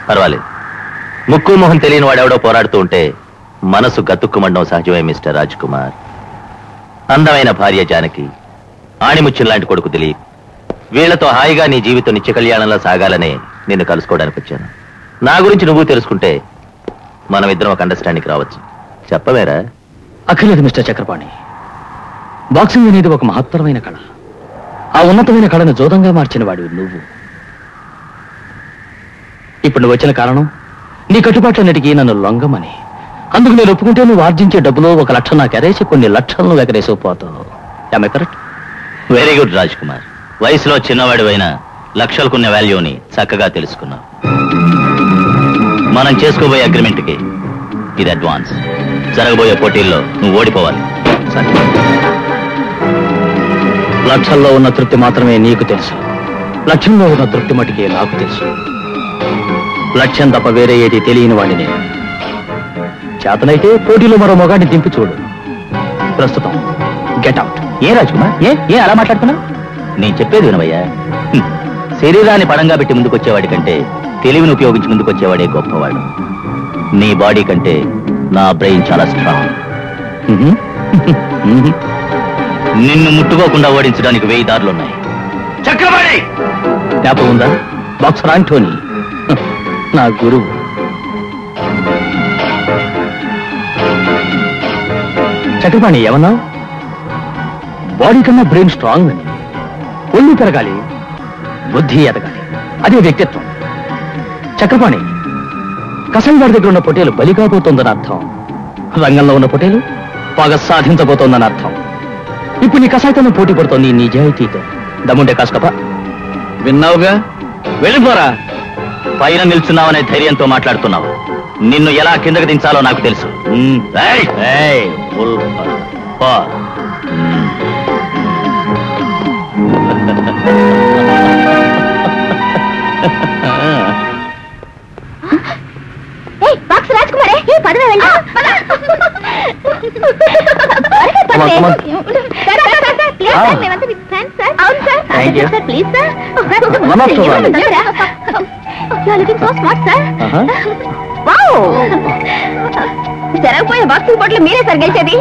పర్వాలేదు. ముక్కు మొహం తెలియని వాడెవడో పోరాడుతూ ఉంటే మనసు గతుక్కుమండం సహజమే మిస్టర్ రాజ్ కుమార్. అందమైన భార్య జానకి, ఆణిముత్యం లాంటి కొడుకు దిలీప్, వీళ్లతో హాయిగా నీ జీవితం నిత్య కళ్యాణంలో సాగాలనే నిన్ను కలుసుకోవడానికి వచ్చాను. నా గురించి నువ్వు తెలుసుకుంటే మనం ఇద్దరం ఒక అండర్స్టాండింగ్ రావచ్చు. చెప్పవేరా? అక్కర్లేదు మిస్టర్ చక్రపాణి. బాక్సింగ్ అనేది ఒక మహత్తరమైన కళ. ఆ ఉన్నతమైన కళను జోదంగా మార్చిన వాడు నువ్వు. ఇప్పుడు నువ్వు వచ్చిన కారణం నీ కట్టుబాట్లన్నిటికీ నన్ను లొంగమని. అందుకు నేను ఒప్పుకుంటే నువ్వు ఆర్జించే డబ్బులో 1 లక్ష నాకు ఎరేసి కొన్ని లక్షలను ఎగరేసిపోతావు. ఆమె correct? Very good Raj Kumar. వయసులో చిన్నవాడివైనా లక్షలకున్న వాల్యూని చక్కగా తెలుసుకున్నావు. మనం చేసుకోబోయే అగ్రిమెంట్కి ఇది అడ్వాన్స్. జరగబోయే పోటీల్లో నువ్వు ఓడిపోవాలి. సరే. లక్షల్లో ఉన్న తృప్తి మాత్రమే నీకు తెలుసు. లక్ష్యంలో ఉన్న తృప్తి మటుకే నాకు తెలుసు. లక్ష్యం తప్ప వేరే ఏది తెలియని వాడిని నేను. చేతనైతే పోటీలో మరో మొగాడిని దింపి చూడు. ప్రస్తుతం గెట్ అవుట్. ఏ రాజ్కుమార్, ఏ అలా మాట్లాడుతున్నావు? నేను చెప్పేది వినవయ్యా. శరీరాన్ని పడంగా పెట్టి ముందుకొచ్చేవాడి కంటే తెలివిని ఉపయోగించి ముందుకొచ్చేవాడే గొప్పవాడు. నీ బాడీ కంటే నా బ్రెయిన్ చాలా స్ట్రాంగ్. నిన్ను ముట్టుకోకుండా ఓడించడానికి 1000 దారులున్నాయి. చక్రపాణి జ్ఞాపకం ఉందా? బాక్సర్ ఆంటోనీ నా గురువు. చక్రపాణి ఏమన్నావు? బాడీ కన్నా బ్రెయిన్ స్ట్రాంగ్ అని. ఒళ్ళు పెరగాలి, బుద్ధి ఎదగాలి. అదే వ్యక్తిత్వం. చక్రపాణి, కసంగాడి దగ్గర ఉన్న పొటేలు బలి కాబోతోందని అర్థం. రంగంలో ఉన్న పొటేలు పగ సాధించబోతోందని అర్థం. ఇప్పుడు నీ కసాయితనం పోటీ పడుతోంది నీ నిజాయితీతో. దమ్ముంటే కాస్కప. విన్నావుగా, వెళ్ళిపోరా. పైన నిల్చున్నావనే ధైర్యంతో మాట్లాడుతున్నావు. నిన్ను ఎలా కిందకి దించాలో నాకు తెలుసు. జరగబోయే బాక్సింగ్ పోటీలో మీరే సార్ గెలిచేది.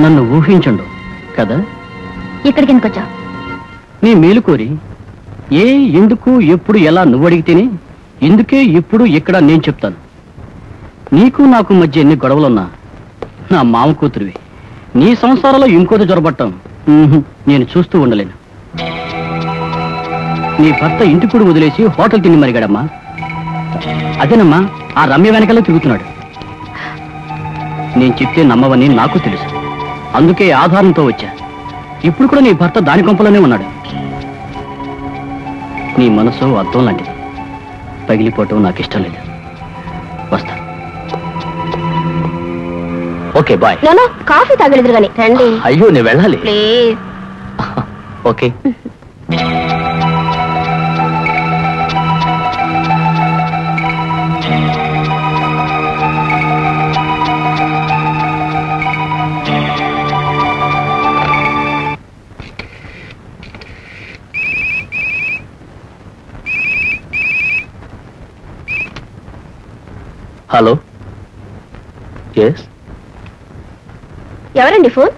నన్ను ఊహించండు కదా. ఇక్కడికి ఎందుకు వచ్చావు? నీ మేలు కోరి ఏ, ఎందుకు, ఎప్పుడు, ఎలా నువ్వు అడిగితేనే ఎందుకే ఇప్పుడు ఇక్కడ నేను చెప్తాను. నీకు నాకు మధ్య ఎన్ని గొడవలున్నా నా మామ కూతురివి. నీ సంసారంలో ఇంకోటి జొరబట్టం నేను చూస్తూ ఉండలేను. నీ భర్త ఇంటి కూడా వదిలేసి హోటల్ తిని మరిగాడమ్మా. అదేనమ్మా, ఆ రమ్య వెనకాల తిరుగుతున్నాడు. నేను చెప్తే నమ్మవని నాకు తెలుసు. అందుకే ఆధారంతో వచ్చా. ఇప్పుడు కూడా నీ భర్త దాని కొంపలోనే ఉన్నాడు. నీ మనసు అద్దం లాంటిది. పగిలిపోవటం నాకు ఇష్టం లేదు. వస్తా. Okay bye. కాఫీ తాగలేదు కానీ రండి. అయ్యో నేను వెళ్ళాలి. ప్లీజ్. ఓకే. హలో. ఎస్. ఎవరండి ఫోన్?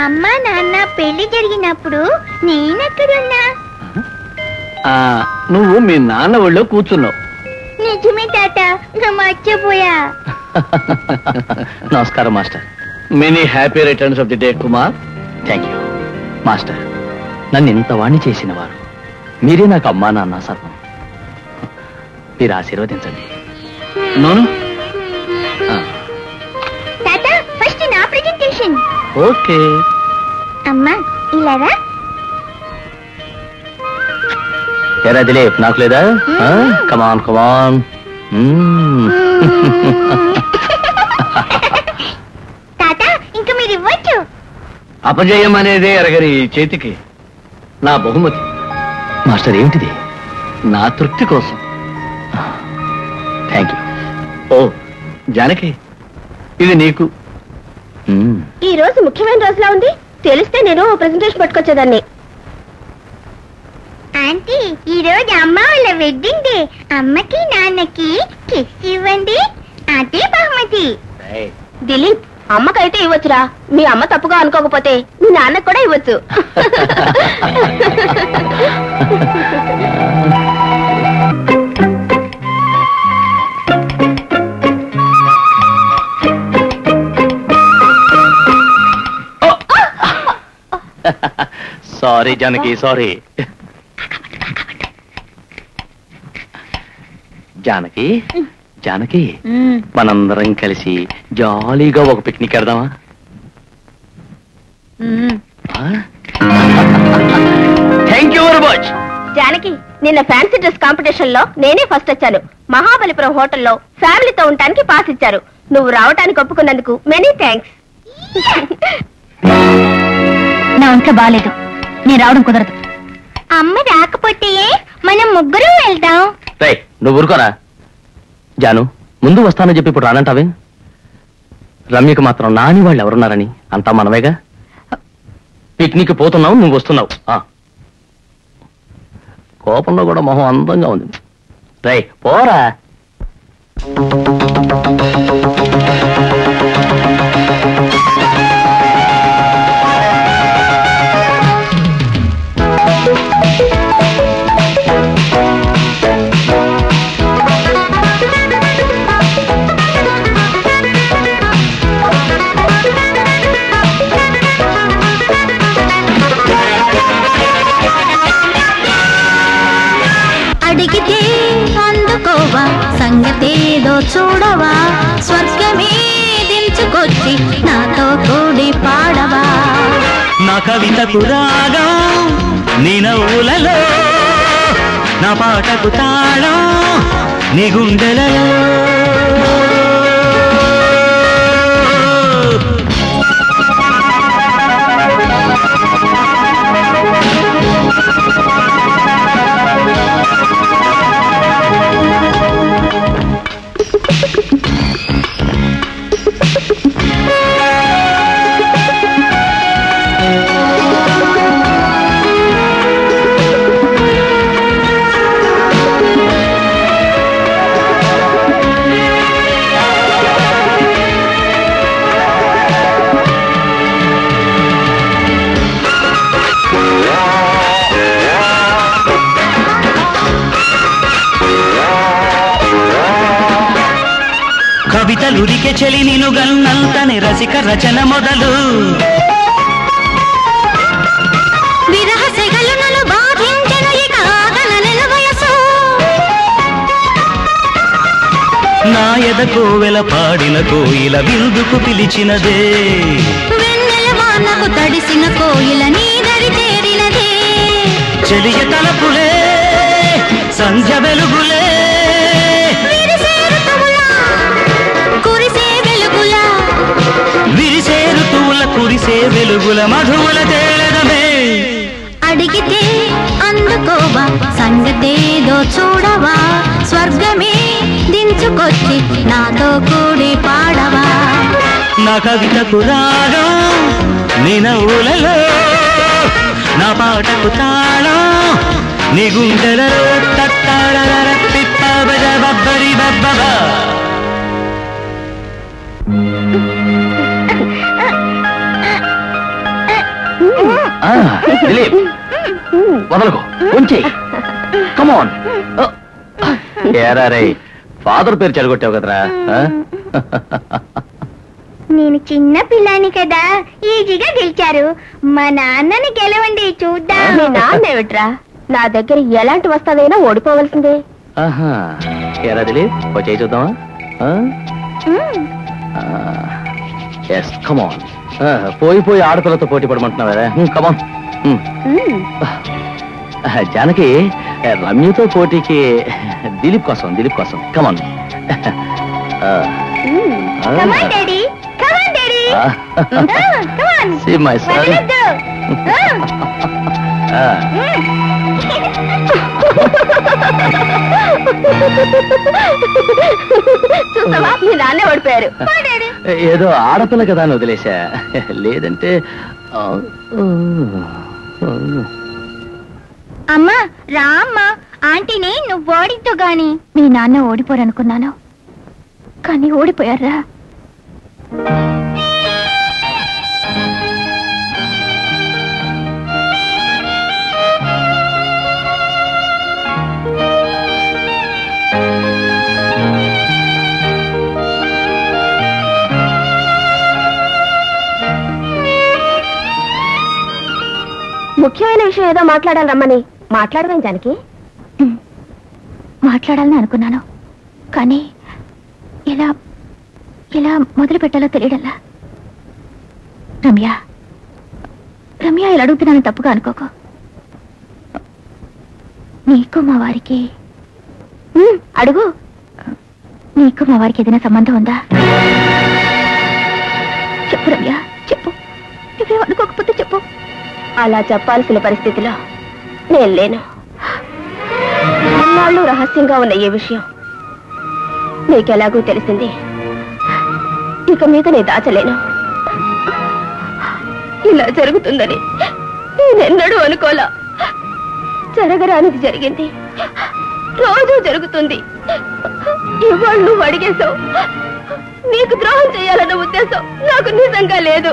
అమ్మా నాన్న పెళ్లి జరిగినప్పుడు నేనెక్కడున్నా? నువ్వు మీ నాన్న ఒళ్ళో కూర్చున్నావు. నిజమే తాత, నేను మర్చిపోయా. నమస్కారం master. Many happy returns of the day Kumar. Thank you master. నన్ను ఇంత వాణ్ణి చేసిన వారు మీరే నాకు అమ్మా నాన్న సర్వం. మీరు ఆశీర్వదించండి. నోను తాత, ఫస్ట్ నా ప్రెజెంటేషన్. ఓకే. అమ్మా ఇలారా. ఎరా దిలీప్, నాకు లేదా? కమాన్ కమాన్. తాత, ఇంకా మీరు ఇవ్వచ్చు. అపజయం అనేదే ఎరగని చేతికి నా బహుమతి. మాస్టర్ ఏమిటిది? నా తృప్తి కోసం. Thank you. ఓ జానకి, ఇది నీకు. ఈ రోజు ముఖ్యమైన రోజులా ఉంది. తెలిస్తే నేను ప్రెజెంటేషన్ పట్టుకొచ్చేదాన్ని. ఆంటీ, ఈ రోజు అమ్మ వాళ్ళ వెడ్డింగ్ డే. అమ్మకి నాన్నకి కిస్ ఇవ్వండి, అదే బహుమతి. దిలీప్, అమ్మకైతే ఇవ్వచ్చురా. మీ అమ్మ తప్పుగా అనుకోకపోతే మీ నాన్నకు కూడా ఇవ్వచ్చు. Sorry Janaki, sorry. జానకి జానకి, మనందరం కలిసి జాలీగా ఒక పిక్నిక్ వెళ్దామా? Thank you very much. Janaki, నిన్న ఫ్యాన్సీ డ్రెస్ కాంపిటీషన్ లో నేనే ఫస్ట్ వచ్చాను. మహాబలిపురం హోటల్లో ఫ్యామిలీతో ఉండటానికి పాస్ ఇచ్చారు. నువ్వు రావటానికి ఒప్పుకున్నందుకు మెనీ థ్యాంక్స్. నా ఒంట్లో బాగాలేదు, నేను రావడం కుదరదు. అమ్మ రాకపోతే మనం ముగ్గురు వెళ్దాం. రే, నువ్వు ఊరుకోరా. జాను, ముందు వస్తానని చెప్పి ఇప్పుడు రానంటావే? రమ్యకు మాత్రం నాని వాళ్ళు ఎవరున్నారని అంతా మనమేగా. పిక్నిక్ పోతున్నావు, నువ్వు వస్తున్నావు. కోపంలో కూడా మొహం అందంగా ఉంది. రే పోరా. అడిగితే అందుకోవా, సంగతేదో చూడవా, స్వర్గమే దించుకొచ్చి నాతో కూడి పాడవా. నా కవితకు రాగం నీ నవ్వులలో, నా పాటకు తాళం నీ గుండెలలో. పలికె చెలి నిను గన్నంతని రసిక రచన మొదలు విరహ సెగలు నన్ను బాధించెను ఇక ఆగన నెల వయసు నా ఎద కోవెల పాడిన కోయిల విందుకు పిలిచినదే వెన్నెల వానకు తడిసిన కోయిల నీ దరి చేరినదే చెలియ తలపులే సంధ్య వెలుగులే విరిసే ఋతువుల కురిసే వెలుగుల మధువుల తేలదమే అడిగితే అందుకోవా సంగతేదో చూడవా స్వర్గమే దించుకొచ్చి నాతో కూడి పాడవా నా కవితకు రాగం నీ నవ్వులలో నా పాటకు తాళం నీ గుండెలలో తట్టాడర పిప్పబజ బబ్బరి బబ్బబా వదలకు కొంచెం కమాన్ ఏరా రే ఫాదర్ పేరు చెడగొట్టావు కదరా నేను చిన్న పిల్లాని కదా ఈజీగా గెలిచారు మా నాన్నని గెలవండి చూద్దాం. మీ నాన్న ఏమిట్రా నా దగ్గర ఎలాంటి వస్తాదైనా ఓడిపోవలసిందే. ఏరా దిలీప్ వచ్చే చూద్దామా ఎస్ కమాన్ పోయి ఆడపిల్లతో పోటీ పడమంటున్నావా కమాన్ జానకి రమ్యతో పోటీకి దిలీప్ కోసం కమాన్ Come on, Daddy. Come on, Daddy. Come on. See my son. చూసావా మీ నాన్నే ఓడిపోయారు. ఏదో ఆడపిల్ల కదా అని వదిలేశా లేదంటే అమ్మా రా అమ్మా ఆంటీని నువ్వు ఓడితో గాని. మీ నాన్న ఓడిపోరనుకున్నాను కానీ ఓడిపోయారా. ముఖ్యమైన విషయం ఏదో మాట్లాడాలి రమ్మని. మాట్లాడదాం జానకి. మాట్లాడాలని అనుకున్నాను కానీ ఎలా మొదలు పెట్టాలో తెలియడల్లా. రమ్య ఇలా అడుగుతున్నాను తప్పుగా అనుకోకు. నీకు మా వారికి అడుగు. నీకు మా వారికి ఏదైనా సంబంధం ఉందా? చెప్పు రమ్య చెప్పు. నువ్వేం అనుకోకపోతే చెప్పు. అలా చెప్పాల్సిన పరిస్థితిలో నేను లేను. అన్నాళ్ళు రహస్యంగా ఉన్న ఈ విషయం నీకెలాగూ తెలిసింది. ఇక మీద నేను దాచలేను. ఇలా జరుగుతుందని నేనెన్నడూ అనుకోలా. జరగరానిది జరిగింది. రోజూ జరుగుతుంది. ఇవాళ నువ్వు అడిగేశావు. నీకు ద్రోహం చేయాలన్న ఉద్దేశం నాకు నిజంగా లేదు.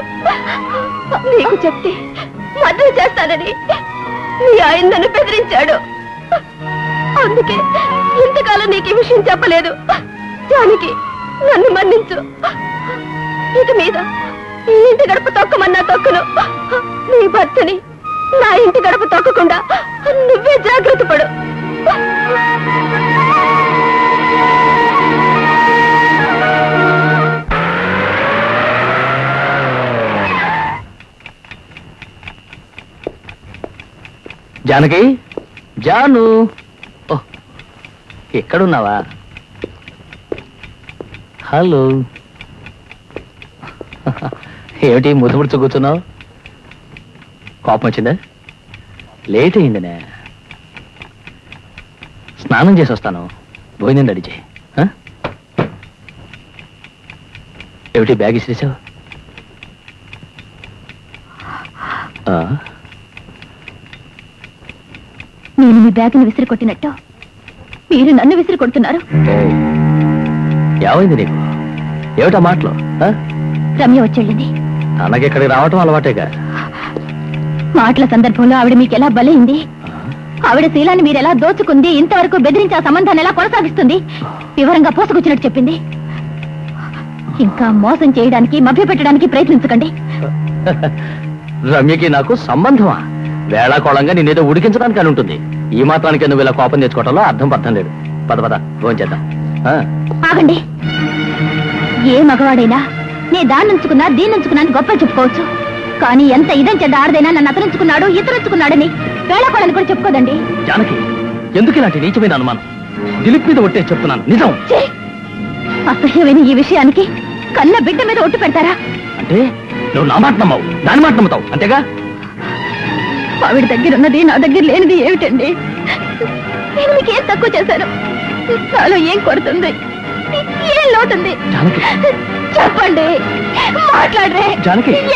నీకు చెప్తే మద్దతు చేస్తానని నీ ఆయన నన్ను బెదిరించాడు. అందుకే ఇంతకాలం నీకు ఈ విషయం చెప్పలేదు. జానకి నన్ను మన్నించు. ఇక మీద ఈ ఇంటి గడప తొక్కమన్నా తొక్కను. నీ భర్తని నా ఇంటి గడప తొక్కకుండా నువ్వే జాగ్రత్త పడు. జానకి జాను ఎక్కడున్నావా? హలో ఏమిటి ముద్దుముడుచు కూర్చున్నావు? కోపం వచ్చిందా? లేట్ అయిందనే. స్నానం చేసి వస్తాను. భోజనం రెడీ చేయి. ఏమిటి బ్యాగ్ ఇసిరేసావు? నేను మీ బ్యాగ్ని విసిరి కొట్టినట్టు మీరు నన్ను విసిరి కొడుతున్నారు. ఏమైంది నీకు? ఏమిటా మాటలు? రమ్య వచ్చేళ్ళింది. తనకి ఇక్కడికి రావటం అలవాటేగా. మాటల సందర్భంలో ఆవిడ మీకు ఎలా బలైంది? ఆవిడ శీలాన్ని మీరు ఎలా దోచుకుంది? ఇంతవరకు బెదిరించి ఆ సంబంధాన్ని ఎలా కొనసాగిస్తుంది? వివరంగా పోసుకొచ్చినట్టు చెప్పింది. ఇంకా మోసం చేయడానికి మభ్యపెట్టడానికి ప్రయత్నించకండి. రమ్యకి నాకు సంబంధమా? వేళాకోళంగా నేనేదో ఉడికించడానికి అని ఉంటుంది. ఈ మాత్రానికి నువ్వు ఇలా కోపం తెచ్చుకోవటంలో అర్థం లేదు. పద పద ఫోన్ చేద్దాం. ఆగండి. ఏ మగవాడైనా నే దాన్ని ఉంచుకున్నా దీన్ని ఉంచుకున్నా అని గొప్ప చెప్పుకోవచ్చు. కానీ ఎంత ఇదం చెడ్డ ఆడదైనా నన్ను అతనుంచుకున్నాడు ఇతరుంచుకున్నాడని వేళాకోళని కూడా చెప్పుకోదండి. జానకి, ఎందుకు ఇలాంటి నీచమైన అనుమానం? దిలీప్ మీద ఒట్టే చెప్తున్నాను, నిజం. అసహ్యమైన ఈ విషయానికి కన్న బిడ్డ మీద ఒట్టు పెడతారా? అంటే నువ్వు నా మాట నమ్మవు, దాని మాట నమ్ముతావు, అంతేగా? ఆవిడ దగ్గర ఉన్నది నా దగ్గర లేనిది ఏమిటండి? నేను మీకేం తక్కువ చేశాను? నాలో ఏం కొడుతుంది, ఏం లోటుంది? చెప్పండి, మాట్లాడరే.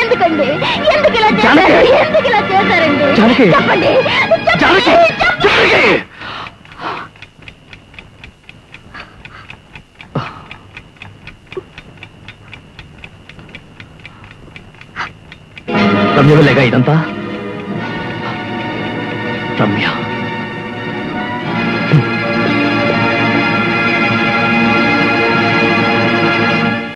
ఎందుకండి, ఎందుకు ఇలా చేశారు? ఎందుకు ఇలా చేశారండి? చెప్పండి. రమ్య వల్లేగా ఇదంతా? రమ్య